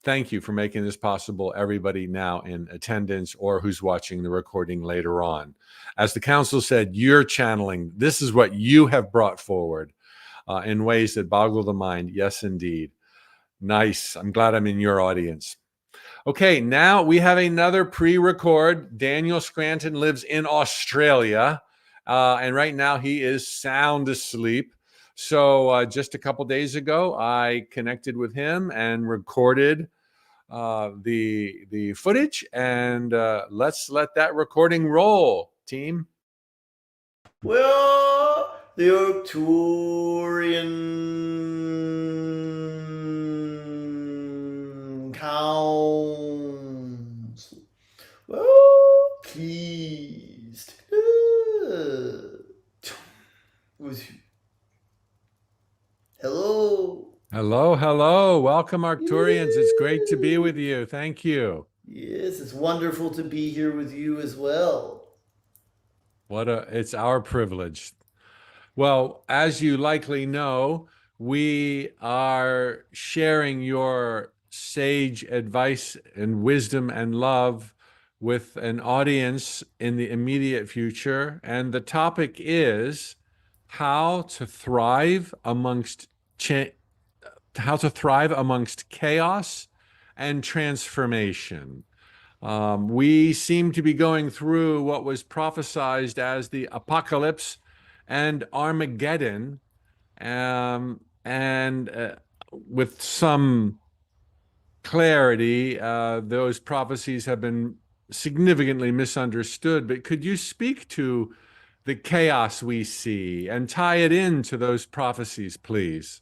thank you for making this possible, everybody now in attendance or who's watching the recording later on. As the council said, you're channeling. This is what you have brought forward in ways that boggle the mind. Yes, indeed. Nice. I'm glad I'm in your audience. Okay, now we have another pre-record. Daniel Scranton lives in Australia, and right now he is sound asleep. So just a couple days ago, I connected with him and recorded the footage, and let's let that recording roll, team. Well, the Arcturian Council. Well, pleased with you. Hello. Hello, hello. Welcome, Arcturians. It's great to be with you. Thank you. Yes, it's wonderful to be here with you as well. It's our privilege. Well, as you likely know, we are sharing your sage advice and wisdom and love with an audience in the immediate future. And the topic is how to thrive amongst chaos and transformation. We seem to be going through what was prophesied as the apocalypse and Armageddon, and with some clarity, those prophecies have been significantly misunderstood. But could you speak to the chaos we see and tie it into those prophecies, please?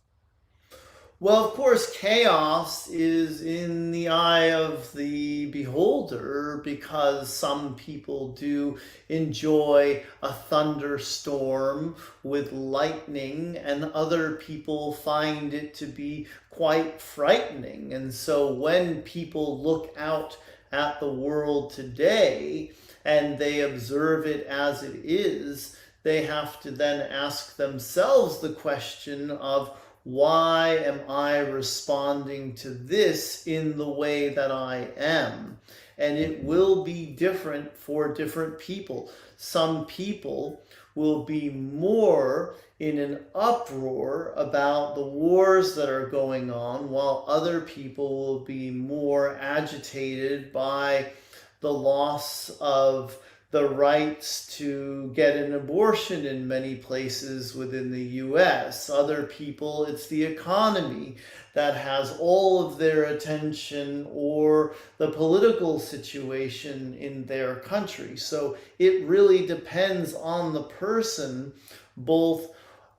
Well, of course, chaos is in the eye of the beholder because some people do enjoy a thunderstorm with lightning, and other people find it to be quite frightening. And so when people look out at the world today and they observe it as it is, they have to then ask themselves the question of, why am I responding to this in the way that I am? And it will be different for different people. Some people will be more in an uproar about the wars that are going on, while other people will be more agitated by the loss of the rights to get an abortion in many places within the US. Other people, it's the economy that has all of their attention, or the political situation in their country. So it really depends on the person, both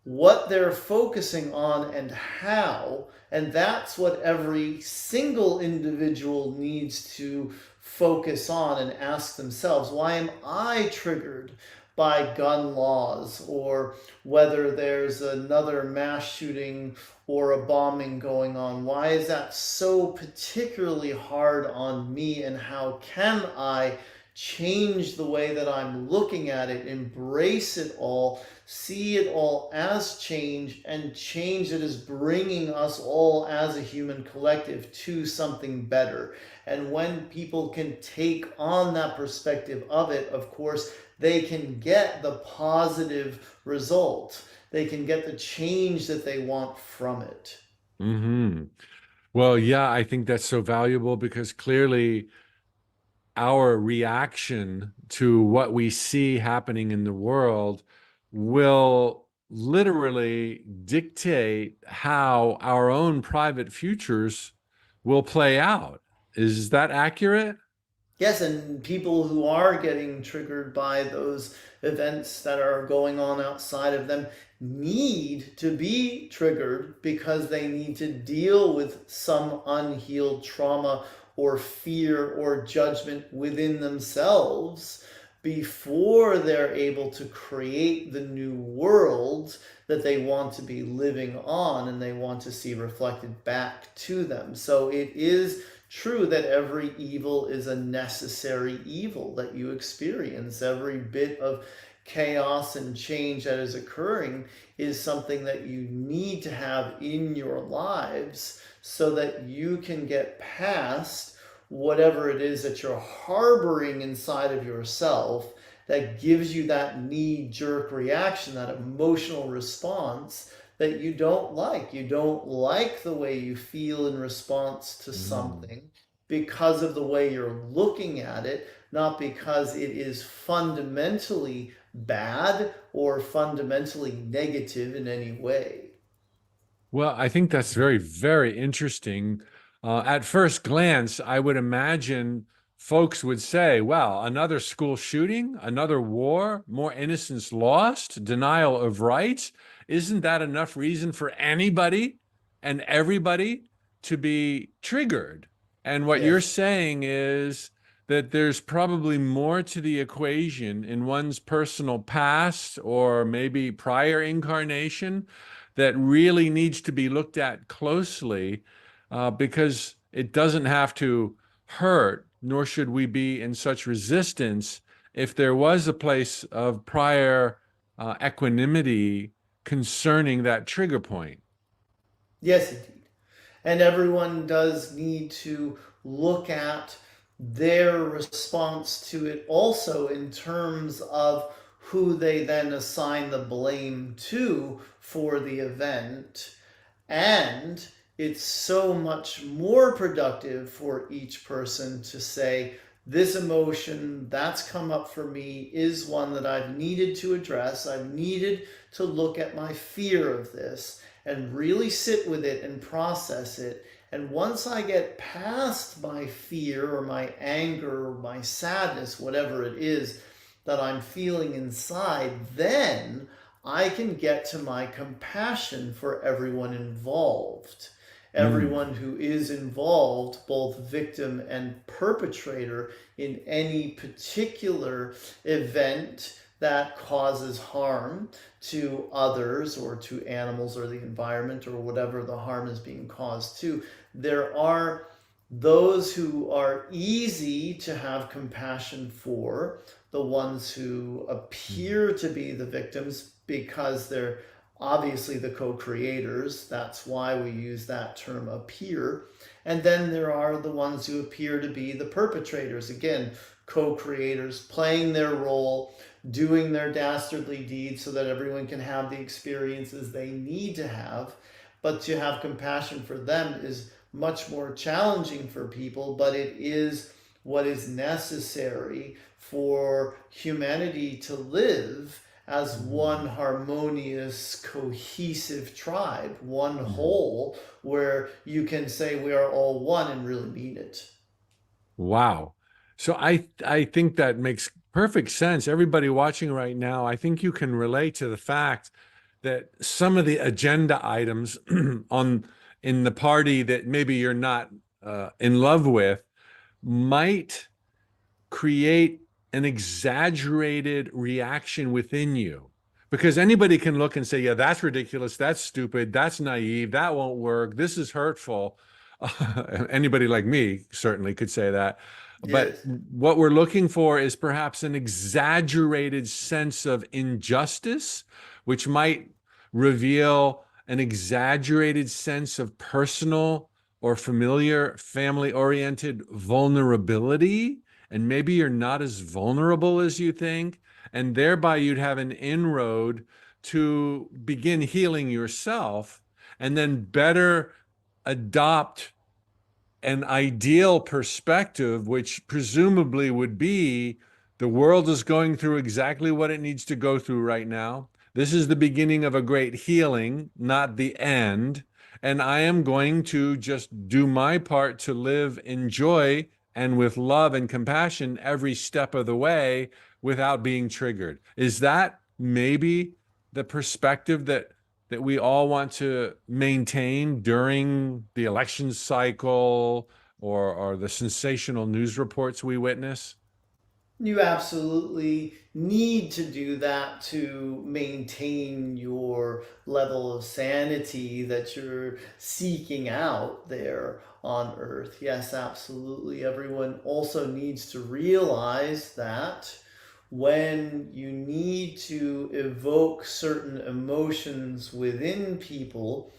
what they're focusing on and how. And that's what every single individual needs to focus on and ask themselves, why am I triggered by gun laws, or whether there's another mass shooting or a bombing going on? Why is that so particularly hard on me, and how can I change the way that I'm looking at it, embrace it all, see it all as change, and change it as bringing us all as a human collective to something better. And when people can take on that perspective of it, of course, they can get the positive result. They can get the change that they want from it. Mm-hmm. Well, yeah, I think that's so valuable, because clearly our reaction to what we see happening in the world will literally dictate how our own private futures will play out. Is that accurate? Yes, and people who are getting triggered by those events that are going on outside of them need to be triggered, because they need to deal with some unhealed trauma or fear or judgment within themselves before they're able to create the new world that they want to be living on and they want to see reflected back to them. So it is true that every evil is a necessary evil that you experience. Every bit of chaos and change that is occurring is something that you need to have in your lives, so that you can get past whatever it is that you're harboring inside of yourself that gives you that knee-jerk reaction, that emotional response that you don't like. You don't like the way you feel in response to something because of the way you're looking at it, not because it is fundamentally bad or fundamentally negative in any way. Well, I think that's very, very interesting. At first glance, I would imagine folks would say, well, another school shooting, another war, more innocents lost, denial of rights. Isn't that enough reason for anybody and everybody to be triggered? And what you're Yes. saying is that there's probably more to the equation in one's personal past, or maybe prior incarnation, that really needs to be looked at closely, because it doesn't have to hurt, nor should we be in such resistance if there was a place of prior equanimity concerning that trigger point. Yes, indeed. And everyone does need to look at their response to it also in terms of who they then assign the blame to for the event. And it's so much more productive for each person to say, this emotion that's come up for me is one that I've needed to address. I've needed to look at my fear of this and really sit with it and process it. And once I get past my fear or my anger or my sadness, whatever it is that I'm feeling inside, then I can get to my compassion for everyone involved. Everyone who is involved, both victim and perpetrator, in any particular event that causes harm to others or to animals or the environment or whatever the harm is being caused to. There are Those who are easy to have compassion for, the ones who appear to be the victims because they're obviously the co-creators. That's why we use that term appear. And then there are the ones who appear to be the perpetrators. Again, co-creators playing their role, doing their dastardly deeds so that everyone can have the experiences they need to have. But to have compassion for them is much more challenging for people, but it is what is necessary for humanity to live as one harmonious, cohesive tribe, one whole, where you can say we are all one and really mean it. Wow. So I think that makes perfect sense. Everybody watching right now, I think you can relate to the fact that some of the agenda items on in the party that maybe you're not in love with might create an exaggerated reaction within you. Because anybody can look and say, yeah, that's ridiculous, that's stupid, that's naive, that won't work, this is hurtful. Anybody like me certainly could say that. But Yes. what we're looking for is perhaps an exaggerated sense of injustice, which might reveal an exaggerated sense of personal or familiar, family-oriented vulnerability. And maybe you're not as vulnerable as you think. And thereby you'd have an inroad to begin healing yourself and then better adopt an ideal perspective, which presumably would be the world is going through exactly what it needs to go through right now. This is the beginning of a great healing, not the end. And I am going to just do my part to live in joy and with love and compassion every step of the way without being triggered. Is that maybe the perspective that we all want to maintain during the election cycle or the sensational news reports we witness? You absolutely need to do that to maintain your level of sanity that you're seeking out there on Earth. Yes, absolutely. Everyone also needs to realize that when you need to evoke certain emotions within people,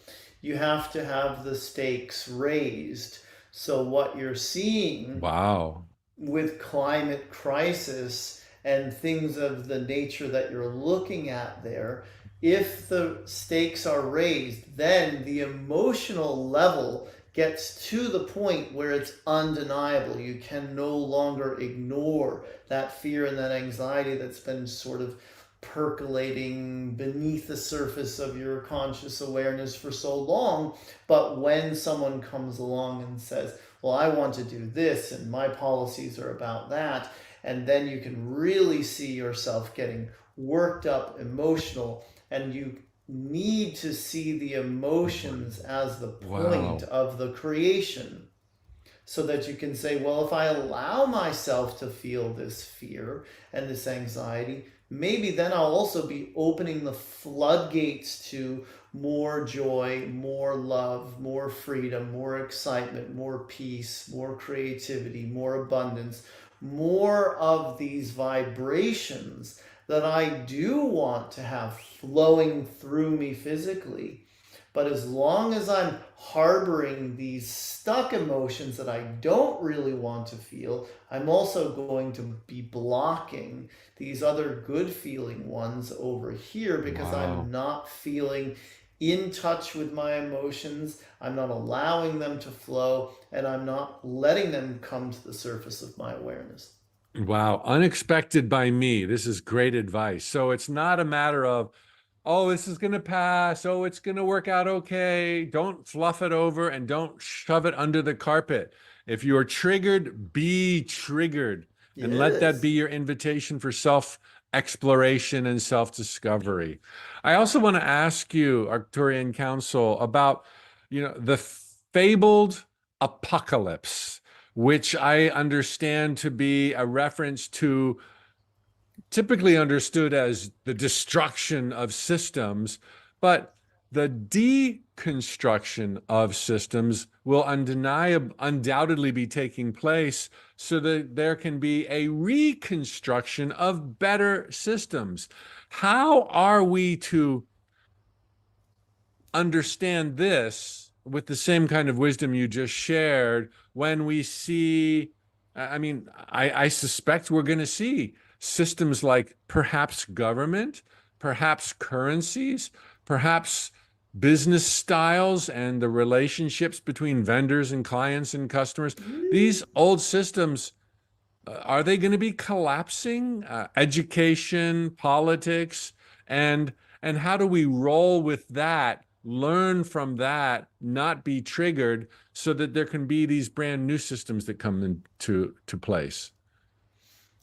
you have to have the stakes raised. So, what you're seeing Wow. with climate crisis and things of the nature that you're looking at there, if the stakes are raised, then the emotional level gets to the point where it's undeniable. You can no longer ignore that fear and that anxiety that's been sort of percolating beneath the surface of your conscious awareness for so long. But when someone comes along and says, well, I want to do this and my policies are about that, and then you can really see yourself getting worked up, emotional, and you need to see the emotions as the point of the creation, so that you can say, well, if I allow myself to feel this fear and this anxiety, maybe then I'll also be opening the floodgates to more joy, more love, more freedom, more excitement, more peace, more creativity, more abundance, more of these vibrations that I do want to have flowing through me physically. But as long as I'm harboring these stuck emotions that I don't really want to feel, I'm also going to be blocking these other good feeling ones over here because I'm not feeling in touch with my emotions. I'm not allowing them to flow, and I'm not letting them come to the surface of my awareness. Wow. Unexpected by me. This is great advice. So it's not a matter of, oh, this is going to pass. Oh, it's going to work out okay. Don't fluff it over and don't shove it under the carpet. If you are triggered, be triggered and let that be Yes. your invitation for self-exploration and self-discovery. I also want to ask you, Arcturian Council, about, the fabled apocalypse, which I understand to be a reference to typically understood as the destruction of systems, but the deconstruction of systems will undoubtedly be taking place so that there can be a reconstruction of better systems. How are we to understand this with the same kind of wisdom you just shared when we see, I suspect we're going to see systems like perhaps government, perhaps currencies, perhaps business styles and the relationships between vendors and clients and customers. These old systems, are they going to be collapsing? Education, politics, and how do we roll with that, learn from that, not be triggered, so that there can be these brand new systems that come into place?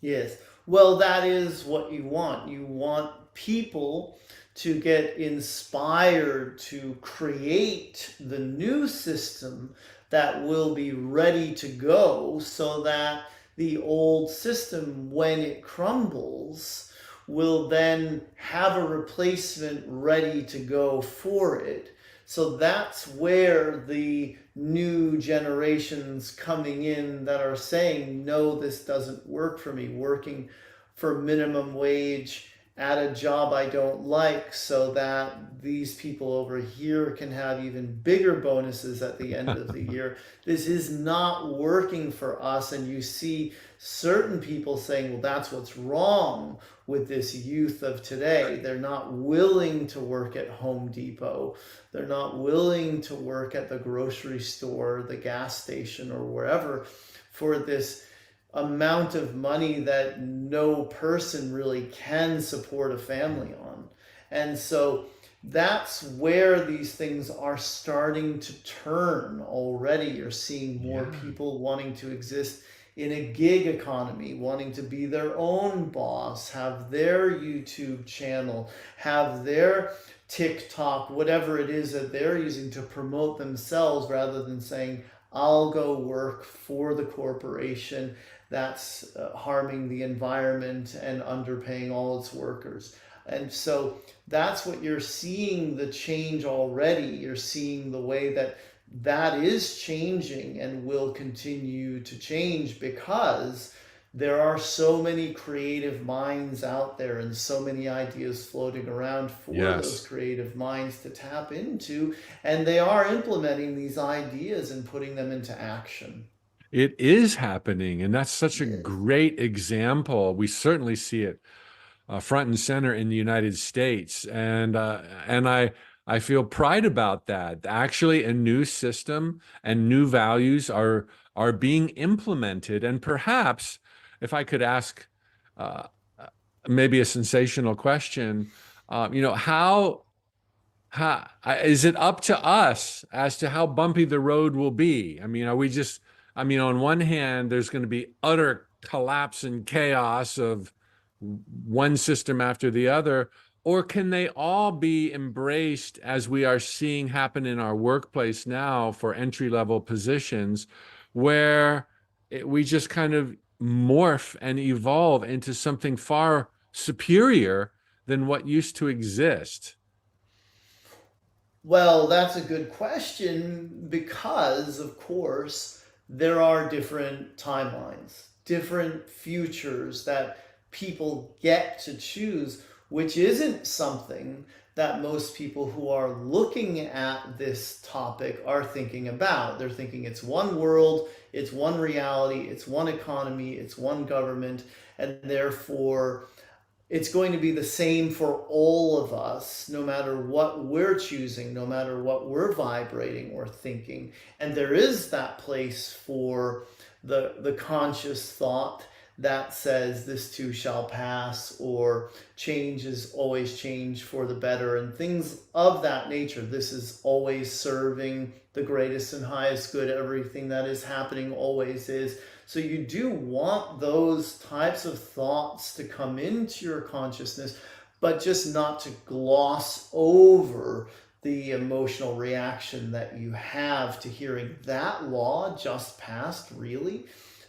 Yes. Well, that is what you want. You want people to get inspired to create the new system that will be ready to go so that the old system, when it crumbles, will then have a replacement ready to go for it. So that's where the new generations coming in that are saying, no, this doesn't work for me, working for minimum wage at a job I don't like, so that these people over here can have even bigger bonuses at the end of the year. This is not working for us. And you see certain people saying, well, that's what's wrong with this youth of today. They're not willing to work at Home Depot. They're not willing to work at the grocery store, the gas station, or wherever for this amount of money that no person really can support a family on. And so that's where these things are starting to turn already. You're seeing more people wanting to exist in a gig economy, wanting to be their own boss, have their YouTube channel, have their TikTok, whatever it is that they're using to promote themselves, rather than saying, I'll go work for the corporation that's harming the environment and underpaying all its workers. And so that's what you're seeing, the change already. You're seeing the way that that is changing and will continue to change, because there are so many creative minds out there and so many ideas floating around for those creative minds to tap into. And they are implementing these ideas and putting them into action. It is happening, and that's such a great example. We certainly see it front and center in the United States, and I feel pride about that. Actually, a new system and new values are being implemented. And perhaps, if I could ask maybe a sensational question, how is it up to us as to how bumpy the road will be? Are we just? On one hand, there's going to be utter collapse and chaos of one system after the other, or can they all be embraced, as we are seeing happen in our workplace now for entry-level positions, where we just kind of morph and evolve into something far superior than what used to exist? Well, that's a good question, because, of course, there are different timelines, different futures that people get to choose, which isn't something that most people who are looking at this topic are thinking about. They're thinking it's one world, it's one reality, it's one economy, it's one government, and therefore it's going to be the same for all of us, no matter what we're choosing, no matter what we're vibrating or thinking. And there is that place for the conscious thought that says this too shall pass, or change is always change for the better, and things of that nature. This is always serving the greatest and highest good. Everything that is happening always is. So you do want those types of thoughts to come into your consciousness, but just not to gloss over the emotional reaction that you have to hearing that law just passed, really.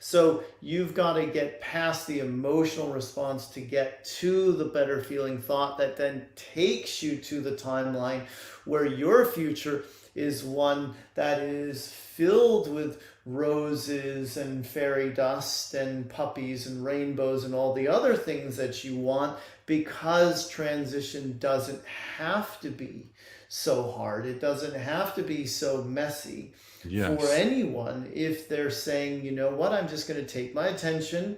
So you've got to get past the emotional response to get to the better feeling thought that then takes you to the timeline where your future is one that is filled with roses and fairy dust and puppies and rainbows and all the other things that you want, because transition doesn't have to be so hard. It doesn't have to be so messy for anyone if they're saying, you know what, I'm just going to take my attention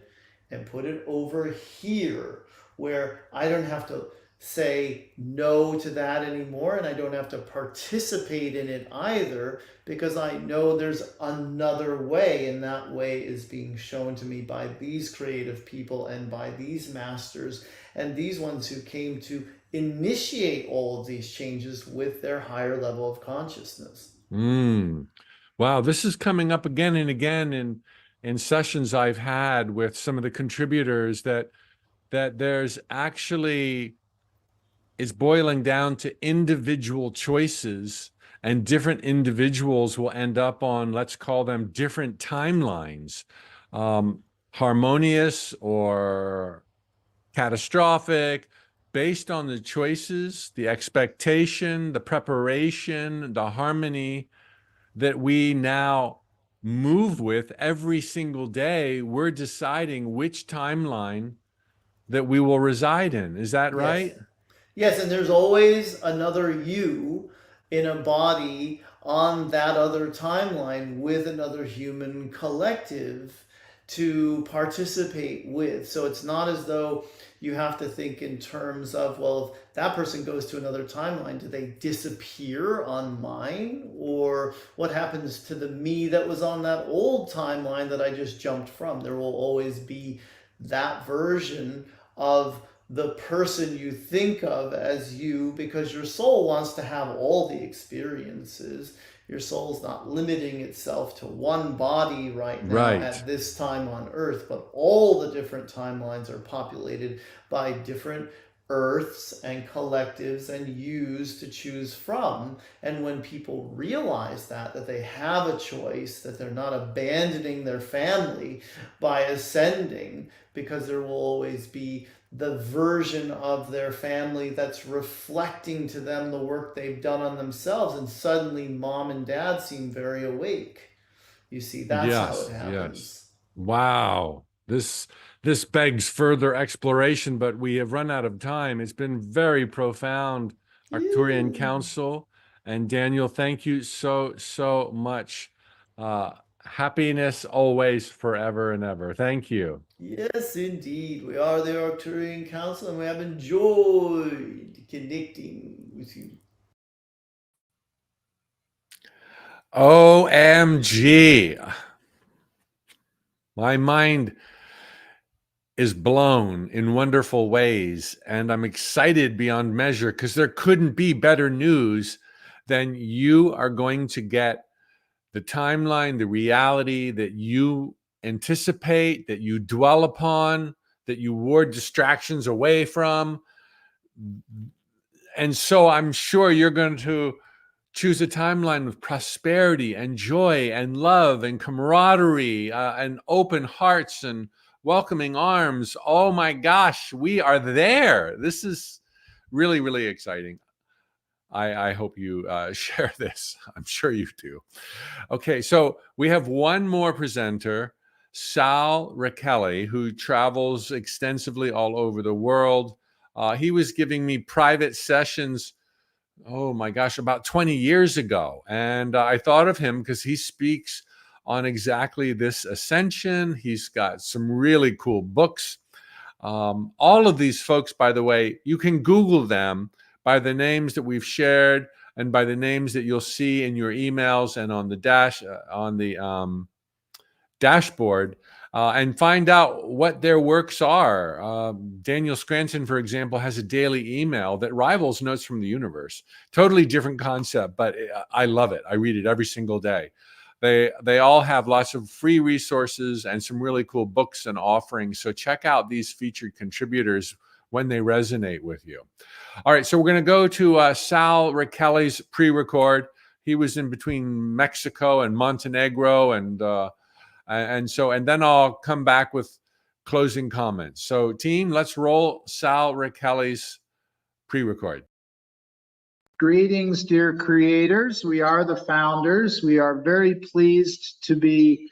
and put it over here where I don't have to say no to that anymore, and I don't have to participate in it either, because I know there's another way, and that way is being shown to me by these creative people and by these masters and these ones who came to initiate all of these changes with their higher level of consciousness. Wow, this is coming up again and again in sessions I've had with some of the contributors, that there's actually, it's boiling down to individual choices, and different individuals will end up on, let's call them, different timelines, harmonious or catastrophic, based on the choices, the expectation, the preparation, the harmony that we now move with every single day. We're deciding which timeline that we will reside in. Is that right? Yes, and there's always another you in a body on that other timeline with another human collective to participate with. So it's not as though you have to think in terms of, well, if that person goes to another timeline, do they disappear on mine? Or what happens to the me that was on that old timeline that I just jumped from? There will always be that version of the person you think of as you, because your soul wants to have all the experiences. Your soul's not limiting itself to one body right now at this time on Earth, but all the different timelines are populated by different Earths and collectives and yous to choose from. And when people realize that they have a choice, that they're not abandoning their family by ascending, because there will always be the version of their family that's reflecting to them the work they've done on themselves, and suddenly mom and dad seem very awake. You see, that's how it happens. Wow. This begs further exploration, but we have run out of time. It's been very profound, Arcturian Council. And Daniel, thank you so much. Happiness always, forever and ever. Thank you. Yes, indeed. We are the Arcturian Council, and we have enjoyed connecting with you. OMG. My mind is blown in wonderful ways, and I'm excited beyond measure, because there couldn't be better news than you are going to get the timeline, the reality that you anticipate, that you dwell upon, that you ward distractions away from. And so I'm sure you're going to choose a timeline with prosperity and joy and love and camaraderie and open hearts and welcoming arms. Oh my gosh, we are there. This is really, really exciting. I hope you share this. I'm sure you do. Okay, so we have one more presenter, Sal Rachele, who travels extensively all over the world. He was giving me private sessions, oh my gosh, about 20 years ago. And I thought of him because he speaks on exactly this ascension. He's got some really cool books. All of these folks, by the way, you can Google them by the names that we've shared and by the names that you'll see in your emails and on the dashboard, and find out what their works are. Daniel Scranton, for example, has a daily email that rivals Notes from the Universe. Totally different concept, but I love it. I read it every single day. They all have lots of free resources and some really cool books and offerings. So check out these featured contributors when they resonate with you. All right, so we're going to go to Sal Rachele's pre-record. He was in between Mexico and Montenegro, and And then I'll come back with closing comments. So team, let's roll Sal Rachele's pre-record. Greetings, dear creators. We are the founders. We are very pleased to be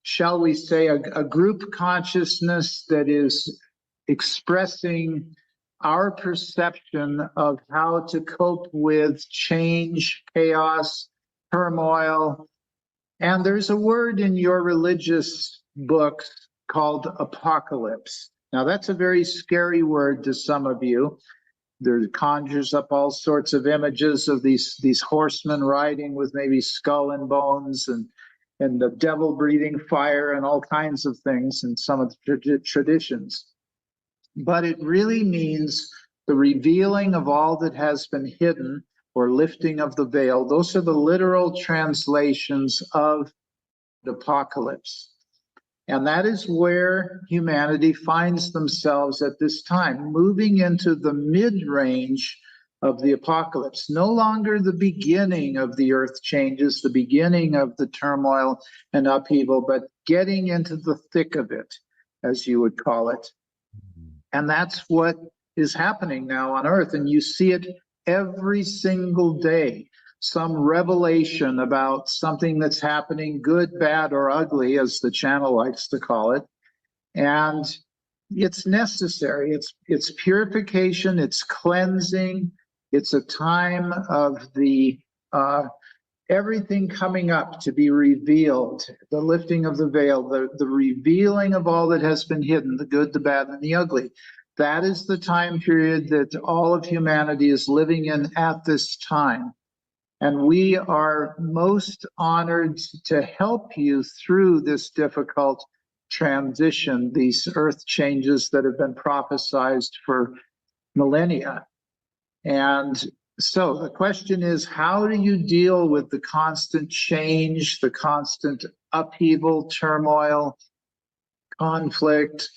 shall we say, a group consciousness that is expressing our perception of how to cope with change, chaos, turmoil. And there's a word in your religious books called apocalypse. Now, that's a very scary word to some of you. There conjures up all sorts of images of these horsemen riding with maybe skull and bones and the devil breathing fire and all kinds of things in some of the traditions. But it really means the revealing of all that has been hidden, or lifting of the veil. Those are the literal translations of the apocalypse. And that is where humanity finds themselves at this time, moving into the mid-range of the apocalypse. No longer the beginning of the earth changes, the beginning of the turmoil and upheaval, but getting into the thick of it, as you would call it. And that's what is happening now on earth. And you see it every single day. Some revelation about something that's happening, good, bad, or ugly, as the channel likes to call it. And it's necessary. It's purification, it's cleansing, it's a time of the everything coming up to be revealed, the lifting of the veil, the revealing of all that has been hidden, the good, the bad, and the ugly. That is the time period that all of humanity is living in at this time. And we are most honored to help you through this difficult transition, these earth changes that have been prophesized for millennia. And so the question is, how do you deal with the constant change, the constant upheaval, turmoil, conflict,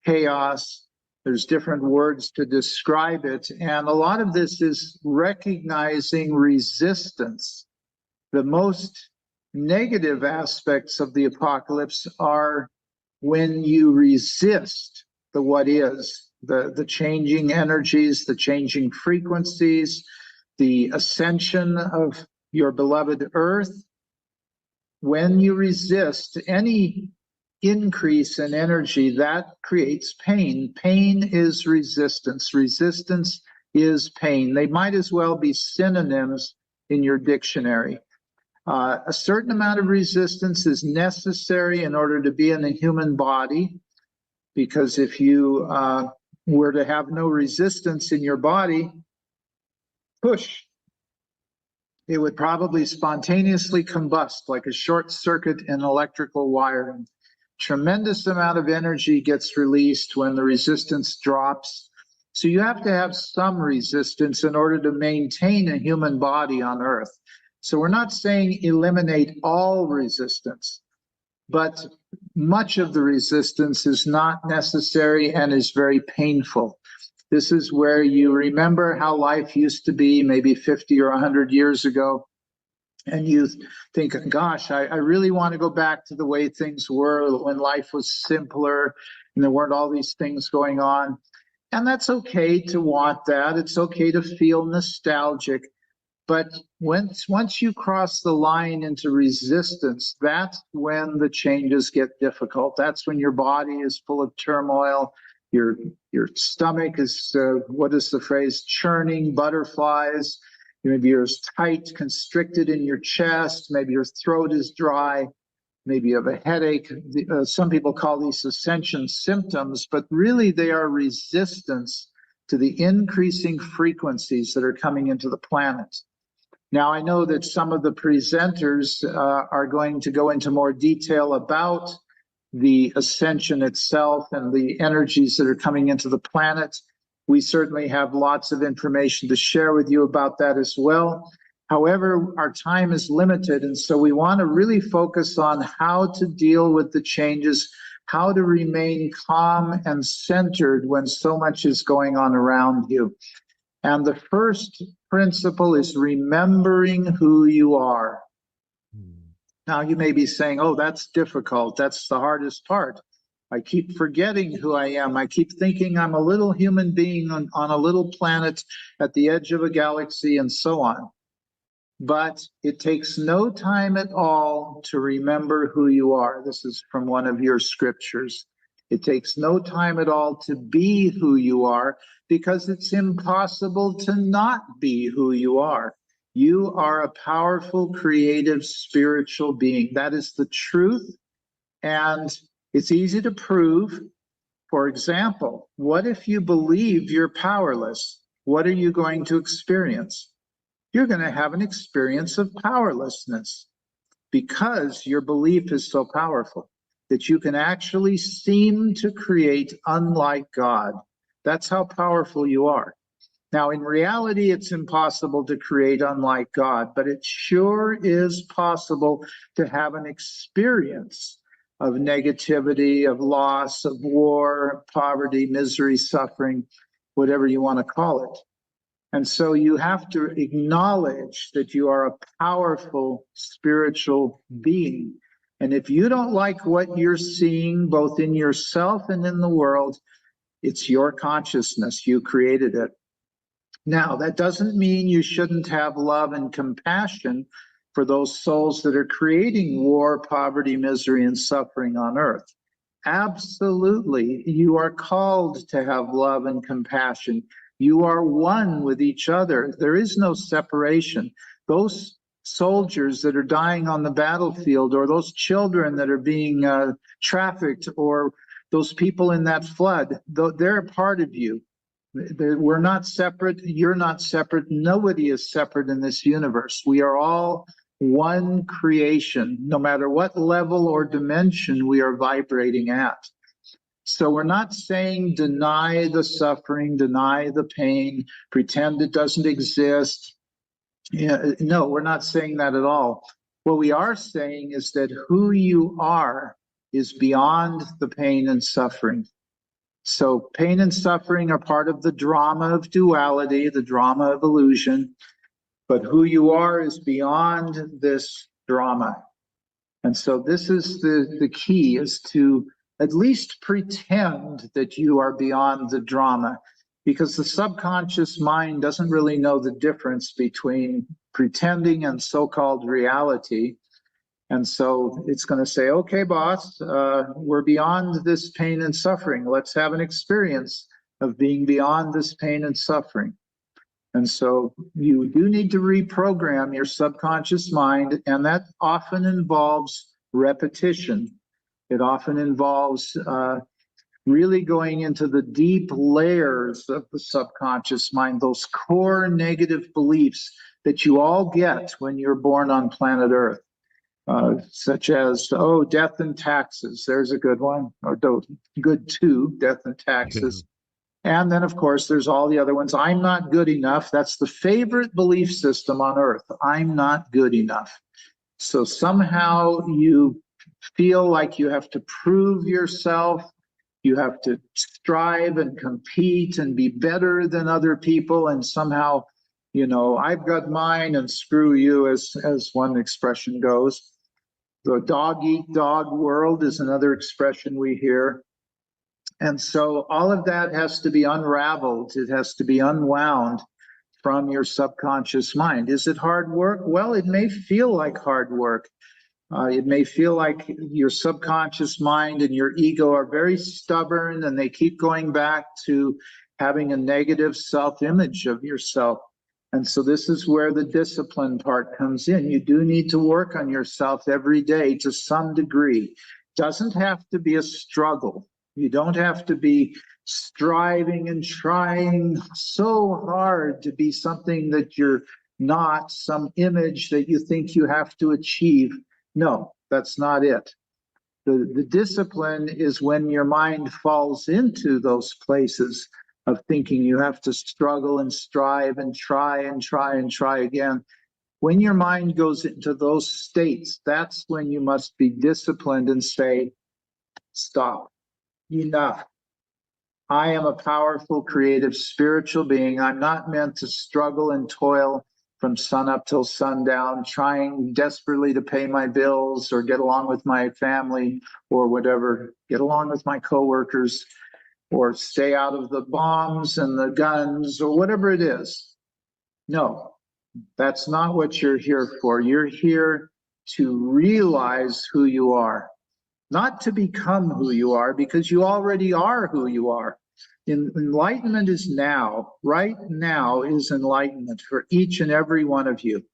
chaos? There's different words to describe it. And a lot of this is recognizing resistance. The most negative aspects of the apocalypse are when you resist the what is, the changing energies, the changing frequencies, the ascension of your beloved earth. When you resist any increase in energy, that creates pain. Pain is resistance. Resistance is pain. They might as well be synonyms in your dictionary. A certain amount of resistance is necessary in order to be in a human body, because if you were to have no resistance in your body, push, it would probably spontaneously combust like a short circuit in electrical wiring. Tremendous amount of energy gets released when the resistance drops. So you have to have some resistance in order to maintain a human body on Earth. So we're not saying eliminate all resistance, but much of the resistance is not necessary and is very painful. This is where you remember how life used to be maybe 50 or 100 years ago. And you think, gosh, I really want to go back to the way things were when life was simpler and there weren't all these things going on. And that's okay to want that. It's okay to feel nostalgic. But once you cross the line into resistance, that's when the changes get difficult. That's when your body is full of turmoil. Your stomach is, what is the phrase, churning butterflies. Maybe you're tight, constricted in your chest. Maybe your throat is dry. Maybe you have a headache. Some people call these ascension symptoms, but really they are resistance to the increasing frequencies that are coming into the planet. Now, I know that some of the presenters are going to go into more detail about the ascension itself and the energies that are coming into the planet. We certainly have lots of information to share with you about that as well. However, our time is limited, and so we want to really focus on how to deal with the changes, how to remain calm and centered when so much is going on around you. And the first principle is remembering who you are. Now you may be saying, oh, that's difficult. That's the hardest part. I keep forgetting who I am. I keep thinking I'm a little human being on a little planet at the edge of a galaxy and so on. But it takes no time at all to remember who you are. This is from one of your scriptures. It takes no time at all to be who you are, because it's impossible to not be who you are. You are a powerful, creative, spiritual being. That is the truth, and it's easy to prove. For example, what if you believe you're powerless? What are you going to experience? You're going to have an experience of powerlessness, because your belief is so powerful that you can actually seem to create unlike God. That's how powerful you are. Now, in reality, it's impossible to create unlike God, but it sure is possible to have an experience of negativity, of loss, of war, poverty, misery, suffering, whatever you want to call it. And so you have to acknowledge that you are a powerful spiritual being. And if you don't like what you're seeing, both in yourself and in the world, it's your consciousness. You created it. Now, that doesn't mean you shouldn't have love and compassion for those souls that are creating war, poverty, misery, and suffering on earth. Absolutely, you are called to have love and compassion. You are one with each other. There is no separation. Those soldiers that are dying on the battlefield, or those children that are being trafficked, or those people in that flood, they're a part of you. We're not separate. You're not separate. Nobody is separate in this universe. We are all one creation, no matter what level or dimension we are vibrating at. So we're not saying deny the suffering, deny the pain, pretend it doesn't exist. Yeah, no, we're not saying that at all. What we are saying is that who you are is beyond the pain and suffering. So pain and suffering are part of the drama of duality, the drama of illusion, but who you are is beyond this drama. And so this is the key, is to at least pretend that you are beyond the drama, because the subconscious mind doesn't really know the difference between pretending and so-called reality. And so it's going to say, okay, boss, we're beyond this pain and suffering. Let's have an experience of being beyond this pain and suffering. And so you do need to reprogram your subconscious mind, and that often involves repetition. It often involves really going into the deep layers of the subconscious mind, those core negative beliefs that you all get when you're born on planet Earth. Such as, oh, death and taxes. There's a good one, or good two, death and taxes. And then, of course, there's all the other ones. I'm not good enough. That's the favorite belief system on earth. I'm not good enough. So somehow you feel like you have to prove yourself. You have to strive and compete and be better than other people. And somehow, you know, I've got mine and screw you, as one expression goes. The dog-eat-dog world is another expression we hear. And so all of that has to be unraveled. It has to be unwound from your subconscious mind. Is it hard work? Well, it may feel like hard work. It may feel like your subconscious mind and your ego are very stubborn, and they keep going back to having a negative self-image of yourself. And so this is where the discipline part comes in. You do need to work on yourself every day to some degree. It doesn't have to be a struggle. You don't have to be striving and trying so hard to be something that you're not, some image that you think you have to achieve. No, that's not it. The discipline is when your mind falls into those places of thinking you have to struggle and strive and try and try and try again. When your mind goes into those states, that's when you must be disciplined and say, stop, enough. I am a powerful, creative, spiritual being. I'm not meant to struggle and toil from sun up till sundown, trying desperately to pay my bills or get along with my family or whatever, get along with my coworkers, or stay out of the bombs and the guns or whatever it is. No, that's not what you're here for. You're here to realize who you are, not to become who you are, because you already are who you are. Enlightenment is now. Right now is enlightenment for each and every one of you.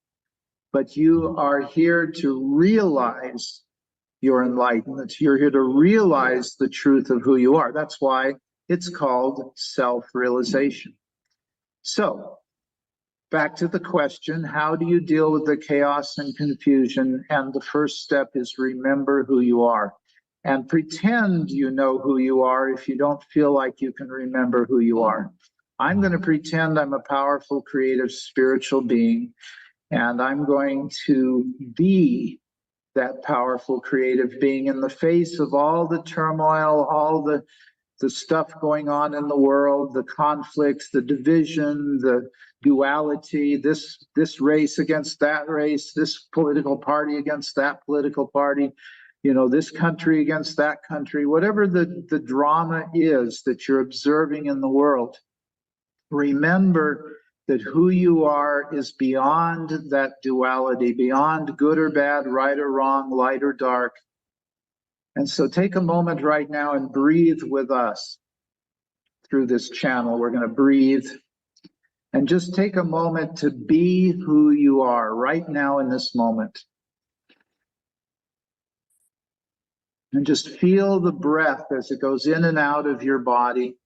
But you are here to realize your enlightenment. You're here to realize the truth of who you are. That's why it's called self-realization. So, back to the question, how do you deal with the chaos and confusion? And the first step is remember who you are. And pretend you know who you are if you don't feel like you can remember who you are. I'm going to pretend I'm a powerful, creative, spiritual being, and I'm going to be that powerful, creative being in the face of all the turmoil, all the stuff going on in the world, the conflicts, the division, the duality, this race against that race, this political party against that political party, you know, this country against that country, whatever the drama is that you're observing in the world. Remember that who you are is beyond that duality, beyond good or bad, right or wrong, light or dark. And so take a moment right now and breathe with us through this channel. We're going to breathe and just take a moment to be who you are right now in this moment. And just feel the breath as it goes in and out of your body.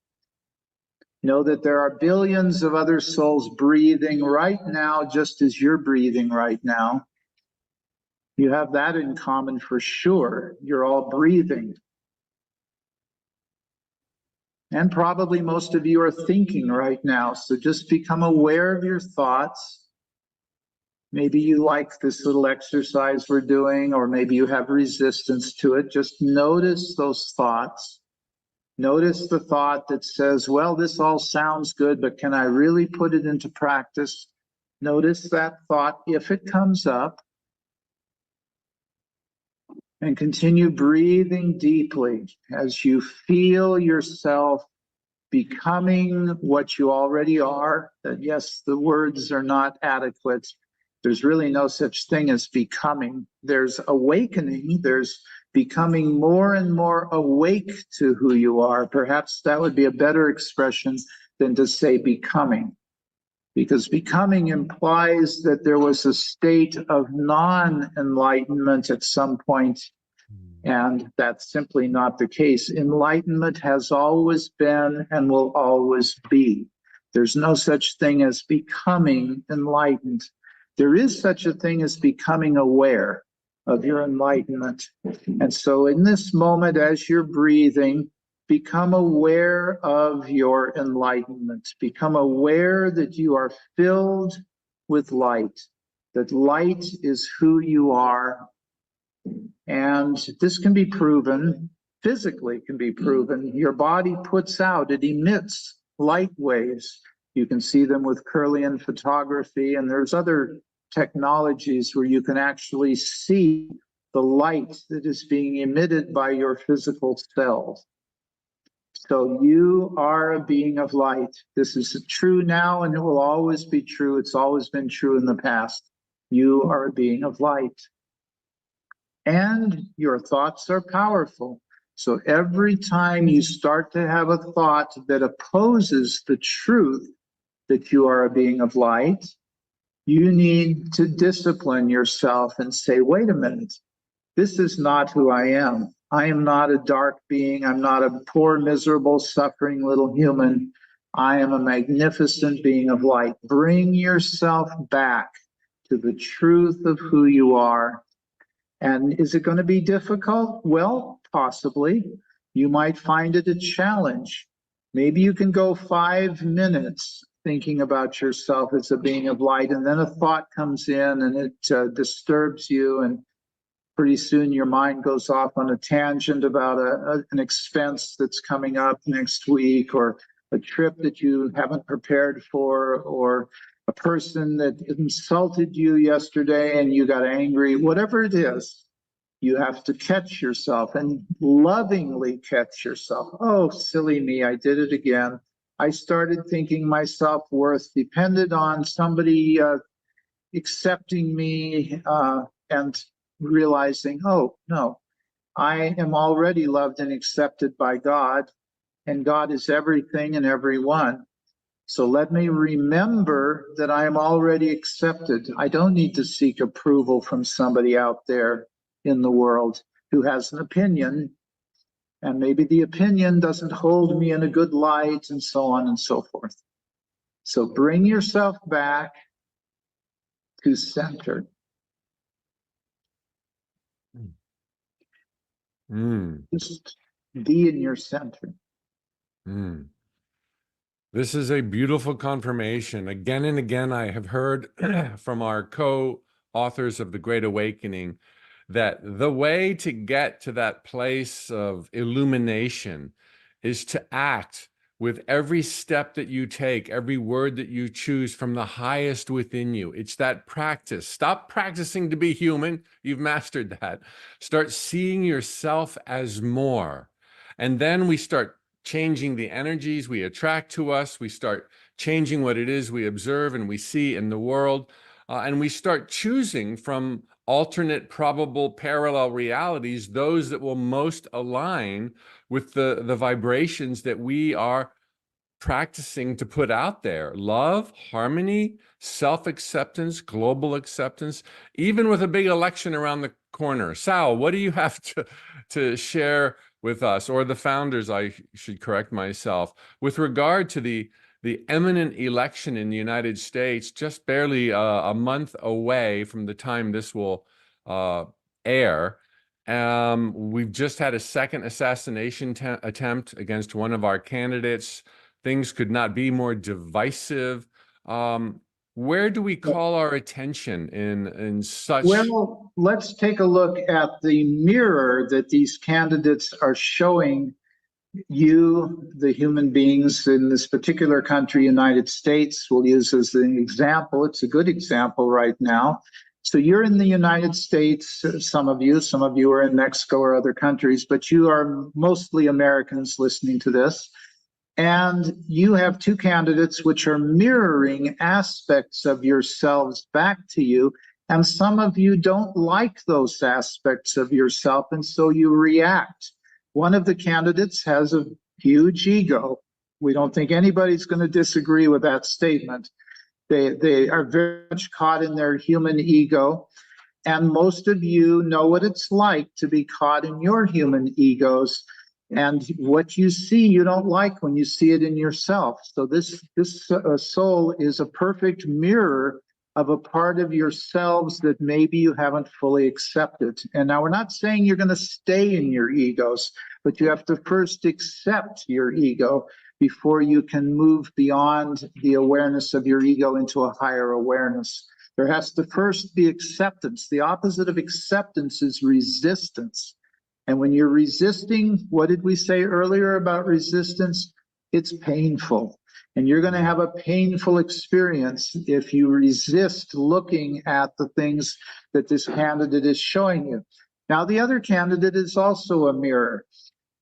Know that there are billions of other souls breathing right now, just as you're breathing right now. You have that in common for sure. You're all breathing. And probably most of you are thinking right now. So just become aware of your thoughts. Maybe you like this little exercise we're doing, or maybe you have resistance to it. Just notice those thoughts. Notice the thought that says, well, this all sounds good, but can I really put it into practice? Notice that thought if it comes up. And continue breathing deeply as you feel yourself becoming what you already are. That yes, the words are not adequate. There's really no such thing as becoming. There's awakening. There's becoming more and more awake to who you are. Perhaps that would be a better expression than to say becoming. Because becoming implies that there was a state of non-enlightenment at some point, and that's simply not the case. Enlightenment has always been and will always be. There's no such thing as becoming enlightened. There is such a thing as becoming aware of your enlightenment. And so in this moment, as you're breathing, become aware of your enlightenment. Become aware that you are filled with light, that light is who you are. And this can be proven, physically can be proven. Your body puts out, it emits light waves. You can see them with Kirlian photography, and there's other technologies where you can actually see the light that is being emitted by your physical cells. So you are a being of light. This is true now, and it will always be true. It's always been true in the past. You are a being of light. And your thoughts are powerful. So every time you start to have a thought that opposes the truth that you are a being of light, you need to discipline yourself and say, wait a minute, this is not who I am. I am not a dark being. I'm not a poor, miserable, suffering little human. I am a magnificent being of light. Bring yourself back to the truth of who you are. And is it going to be difficult? Well, possibly. You might find it a challenge. Maybe you can go 5 minutes thinking about yourself as a being of light, and then a thought comes in and it disturbs you, and pretty soon your mind goes off on a tangent about an expense that's coming up next week, or a trip that you haven't prepared for, or a person that insulted you yesterday and you got angry, whatever it is, you have to catch yourself and lovingly catch yourself. Oh, silly me, I did it again. I started thinking my self-worth depended on somebody accepting me and realizing, oh, no, I am already loved and accepted by God, and God is everything and everyone. So let me remember that I am already accepted. I don't need to seek approval from somebody out there in the world who has an opinion, and maybe the opinion doesn't hold me in a good light, and so on and so forth. So bring yourself back to center. Just be in your center. This is a beautiful confirmation. Again and again, I have heard from our co-authors of The Great Awakening that the way to get to that place of illumination is to act with every step that you take, every word that you choose from the highest within you. It's that practice. Stop practicing to be human. You've mastered that. Start seeing yourself as more. And then we start changing the energies we attract to us. We start changing what it is we observe and we see in the world. And we start choosing from alternate, probable, parallel realities, those that will most align with the vibrations that we are practicing to put out there. Love, harmony, self-acceptance, global acceptance, even with a big election around the corner. Sal, what do you have to share with us, or the founders, I should correct myself, with regard to the imminent election in the United States, just barely a month away from the time this will air? We've just had a second assassination attempt against one of our candidates. Things could not be more divisive. Where do we call our attention in such? Well, let's take a look at the mirror that these candidates are showing you, the human beings in this particular country, United States, we'll use as an example. It's a good example right now. So you're in the United States, some of you are in Mexico or other countries, but you are mostly Americans listening to this. And you have two candidates which are mirroring aspects of yourselves back to you. And some of you don't like those aspects of yourself, and so you react. One of the candidates has a huge ego. We don't think anybody's going to disagree with that statement. They are very much caught in their human ego. And most of you know what it's like to be caught in your human egos. And what you see, you don't like when you see it in yourself. So this soul is a perfect mirror of a part of yourselves that maybe you haven't fully accepted. And now we're not saying you're going to stay in your egos, but you have to first accept your ego before you can move beyond the awareness of your ego into a higher awareness. There has to first be acceptance. The opposite of acceptance is resistance. And when you're resisting, what did we say earlier about resistance? It's painful. And you're going to have a painful experience if you resist looking at the things that this candidate is showing you. Now, the other candidate is also a mirror.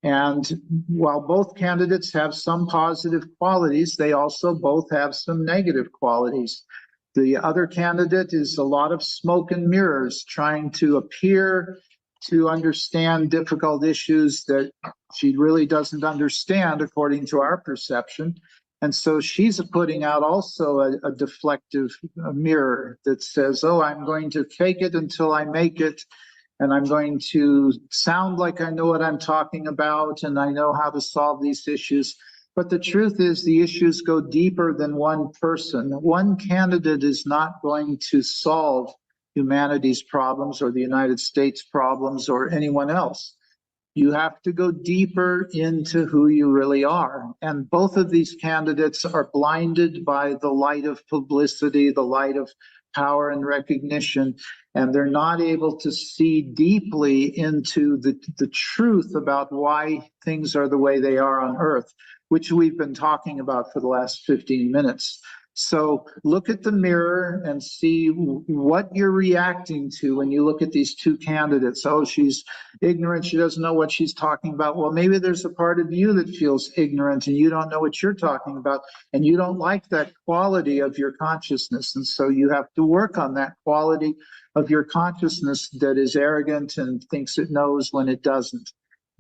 And while both candidates have some positive qualities, they also both have some negative qualities. The other candidate is a lot of smoke and mirrors, trying to appear to understand difficult issues that she really doesn't understand according to our perception. And so she's putting out also a deflective mirror that says, oh, I'm going to fake it until I make it, and I'm going to sound like I know what I'm talking about, and I know how to solve these issues. But the truth is the issues go deeper than one person. One candidate is not going to solve humanity's problems or the United States problems or anyone else. You have to go deeper into who you really are. And both of these candidates are blinded by the light of publicity, the light of power and recognition, and they're not able to see deeply into the truth about why things are the way they are on Earth, which we've been talking about for the last 15 minutes. So look at the mirror and see what you're reacting to when you look at these two candidates. Oh, she's ignorant. She doesn't know what she's talking about. Well, maybe there's a part of you that feels ignorant and you don't know what you're talking about, and you don't like that quality of your consciousness. And so you have to work on that quality of your consciousness that is arrogant and thinks it knows when it doesn't.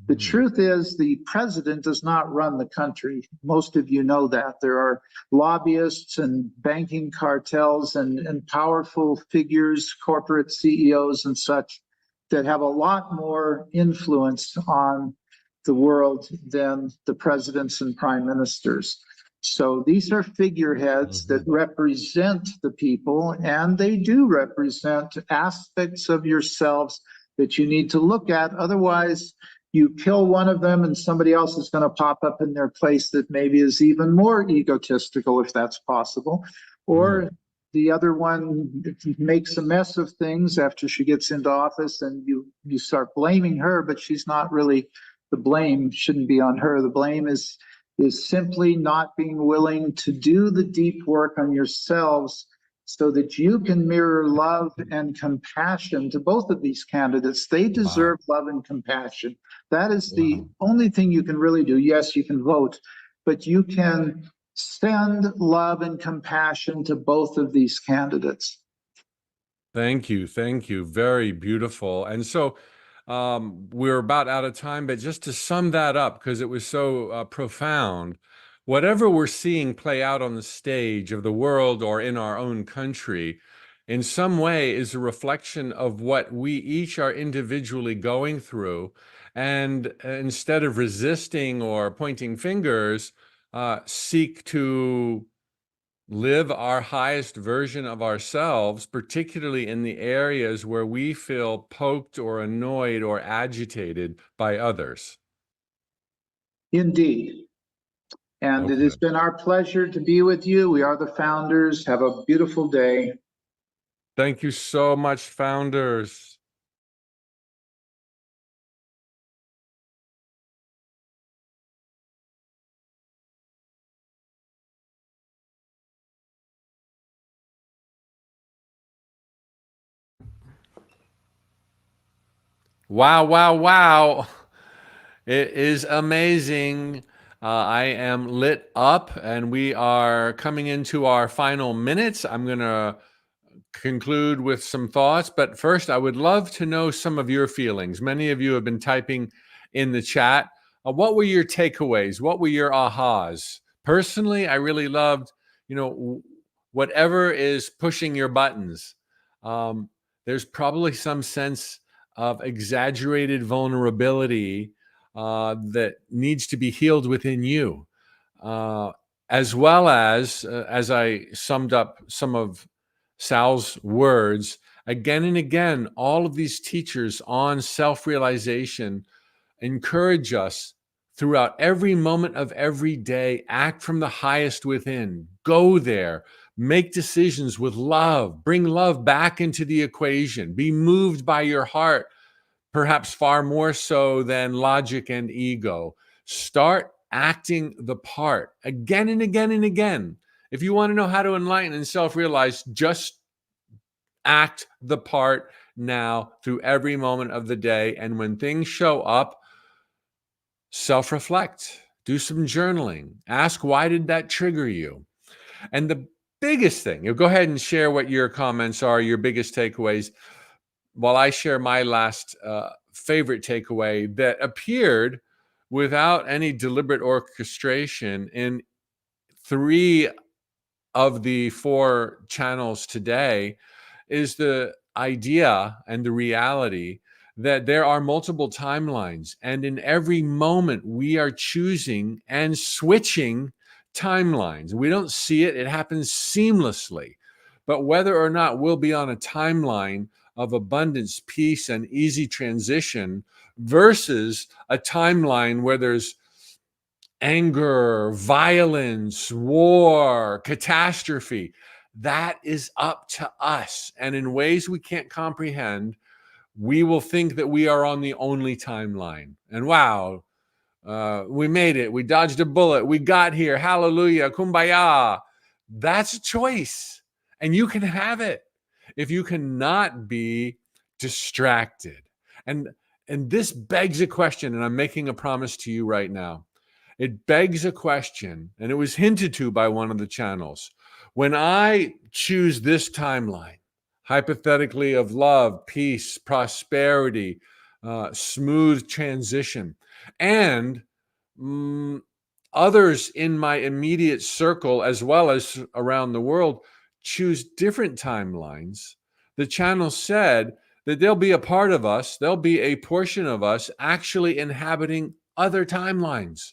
The truth is, the president does not run the country. Most of you know that. There are lobbyists and banking cartels and powerful figures, corporate CEOs and such, that have a lot more influence on the world than the presidents and prime ministers. So these are figureheads that represent the people, and they do represent aspects of yourselves that you need to look at. Otherwise, you kill one of them and somebody else is going to pop up in their place that maybe is even more egotistical, if that's possible. Or the other one makes a mess of things after she gets into office, and you start blaming her, but she's not really, the blame shouldn't be on her. The blame is simply not being willing to do the deep work on yourselves so that you can mirror love and compassion to both of these candidates. They deserve love and compassion. That is the only thing you can really do. Yes, you can vote, but you can send love and compassion to both of these candidates. Thank you. Thank you. Very beautiful. And so we're about out of time, but just to sum that up, because it was so profound, whatever we're seeing play out on the stage of the world or in our own country, in some way is a reflection of what we each are individually going through. And instead of resisting or pointing fingers, seek to live our highest version of ourselves, particularly in the areas where we feel poked or annoyed or agitated by others. Indeed. And it has been our pleasure to be with you. We are the founders. Have a beautiful day. Thank you so much, founders. Wow, wow, wow. It is amazing. I am lit up, and we are coming into our final minutes. I'm going to conclude with some thoughts, but first, I would love to know some of your feelings. Many of you have been typing in the chat. What were your takeaways? What were your ahas? Personally, I really loved, whatever is pushing your buttons. There's probably some sense of exaggerated vulnerability that needs to be healed within you, as well as I summed up some of Sal's words, again and again, all of these teachers on self-realization encourage us throughout every moment of every day, act from the highest within, go there, make decisions with love, bring love back into the equation, be moved by your heart, perhaps far more so than logic and ego. Start acting the part again and again and again. If you want to know how to enlighten and self-realize, just act the part now through every moment of the day. And when things show up, self-reflect, do some journaling, ask, why did that trigger you? And the biggest thing, go ahead and share what your comments are, your biggest takeaways, while I share my last favorite takeaway that appeared without any deliberate orchestration in 3 of the 4 channels today, is the idea and the reality that there are multiple timelines, and in every moment we are choosing and switching timelines. We don't see it, it happens seamlessly. But whether or not we'll be on a timeline of abundance, peace, and easy transition versus a timeline where there's anger, violence, war, catastrophe, that is up to us. And in ways we can't comprehend, we will think that we are on the only timeline. And wow, we made it. We dodged a bullet. We got here. Hallelujah. Kumbaya. That's a choice, and you can have it if you cannot be distracted. And this begs a question, and I'm making a promise to you right now. It begs a question, and it was hinted to by one of the channels. When I choose this timeline, hypothetically of love, peace, prosperity, smooth transition, and others in my immediate circle, as well as around the world, choose different timelines, the channel said that there'll be a part of us, there'll be a portion of us actually inhabiting other timelines.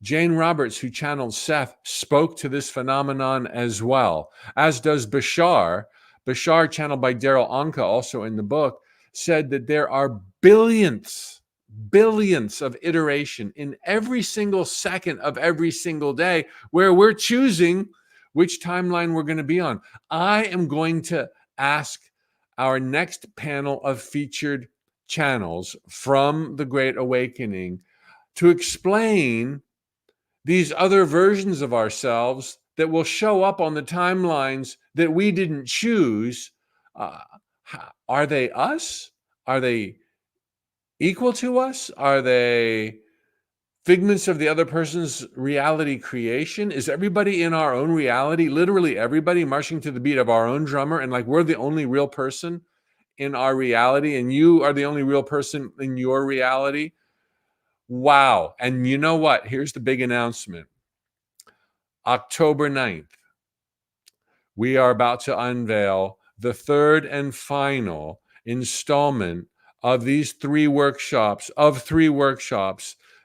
Jane Roberts, who channeled Seth, spoke to this phenomenon as well, as does Bashar. Bashar, channeled by Daryl Anka, also in the book, said that there are billions of iteration in every single second of every single day where we're choosing which timeline we're going to be on. I am going to ask our next panel of featured channels from the Great Awakening to explain these other versions of ourselves that will show up on the timelines that we didn't choose. Are they us? Are they equal to us? Are they figments of the other person's reality creation? Is everybody in our own reality, literally everybody, marching to the beat of our own drummer, and like we're the only real person in our reality, and you are the only real person in your reality? Wow. And you know what? Here's the big announcement. October 9th, we are about to unveil the third and final installment of these three workshops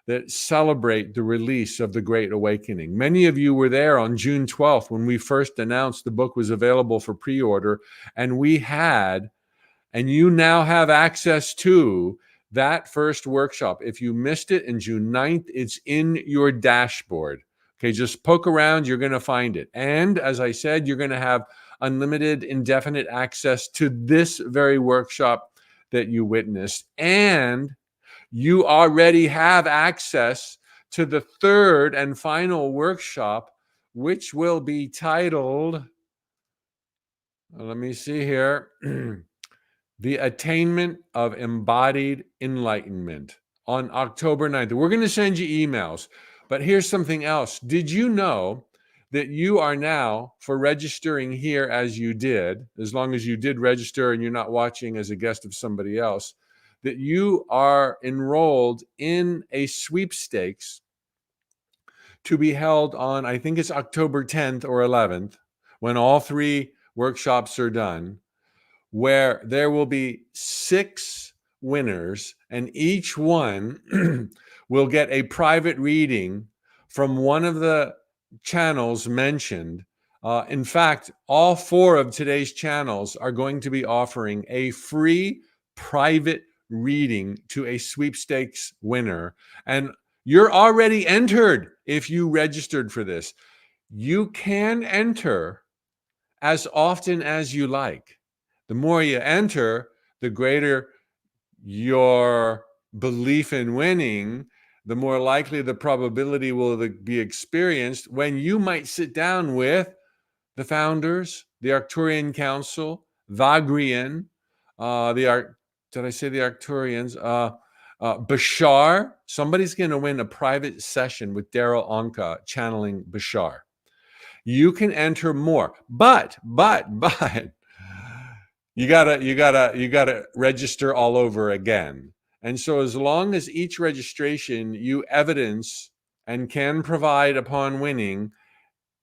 that celebrate the release of the Great Awakening. Many of you were there on June 12th when we first announced the book was available for pre-order, and you now have access to that first workshop. If you missed it in June 9th, it's in your dashboard. Okay, just poke around, you're going to find it. And as I said, you're going to have unlimited, indefinite access to this very workshop that you witnessed. And you already have access to the third and final workshop, which will be titled, let me see here, The Attainment of Embodied Enlightenment, on October 9th. We're going to send you emails. But here's something else. Did you know that you are now, for registering here as you did, as long as you did register and you're not watching as a guest of somebody else, that you are enrolled in a sweepstakes to be held on, I think it's October 10th or 11th, when all three workshops are done, where there will be 6 winners, and each one will get a private reading from one of the channels mentioned. In fact, all 4 of today's channels are going to be offering a free private reading to a sweepstakes winner. And you're already entered if you registered for this. You can enter as often as you like. The more you enter, the greater your belief in winning, the more likely the probability will be experienced when you might sit down with the founders, the Arcturian Council, Vagrian, did I say the Arcturians? Bashar. Somebody's going to win a private session with Daryl Anka channeling Bashar. You can enter more, but you gotta register all over again. And so as long as each registration you evidence and can provide upon winning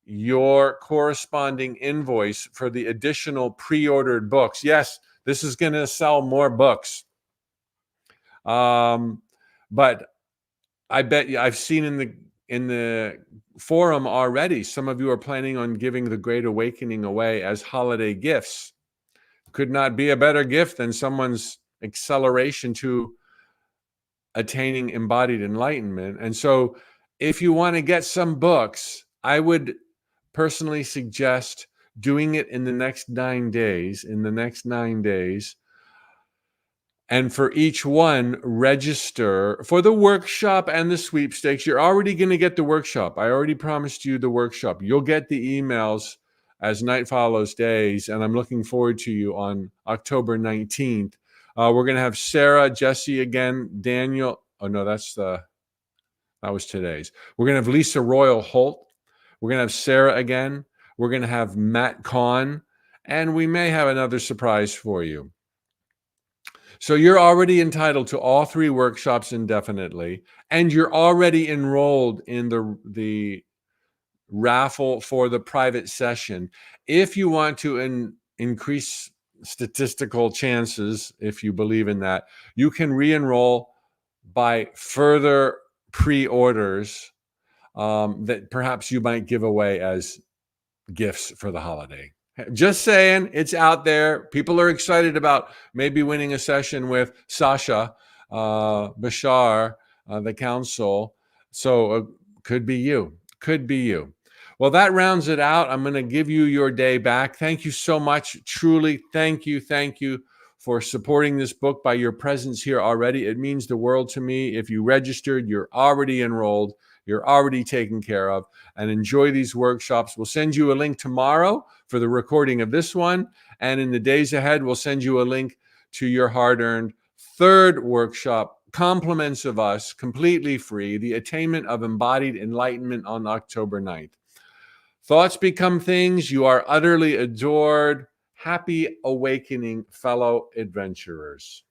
your corresponding invoice for the additional pre-ordered books. Yes, this is going to sell more books. But I bet you, I've seen in the forum already, some of you are planning on giving the Great Awakening away as holiday gifts. Could not be a better gift than someone's acceleration to attaining embodied enlightenment. And so if you want to get some books, I would personally suggest doing it in the next 9 days. And for each one, register for the workshop and the sweepstakes. You're already going to get the workshop. I already promised you the workshop. You'll get the emails as night follows days, and I'm looking forward to you on October 19th. We're going to have Sarah, Jesse again, Daniel. Oh, no, that was today's. We're going to have Lisa Royal Holt. We're going to have Sarah again. We're going to have Matt Kahn, and we may have another surprise for you. So you're already entitled to all 3 workshops indefinitely, and you're already enrolled in the raffle for the private session. If you want to increase statistical chances, if you believe in that, you can re-enroll by further pre-orders that perhaps you might give away as gifts for the holiday. Just saying, it's out there. People are excited about maybe winning a session with Sasha Bashar, the council. So could be you. Could be you. Well, that rounds it out. I'm going to give you your day back. Thank you so much. Truly, thank you. Thank you for supporting this book by your presence here already. It means the world to me. If you registered, you're already enrolled. You're already taken care of. And enjoy these workshops. We'll send you a link tomorrow for the recording of this one. And in the days ahead, we'll send you a link to your hard-earned 3rd workshop, Compliments of Us, completely free, the attainment of embodied enlightenment on October 9th. Thoughts become things. You are utterly adored. Happy awakening, fellow adventurers.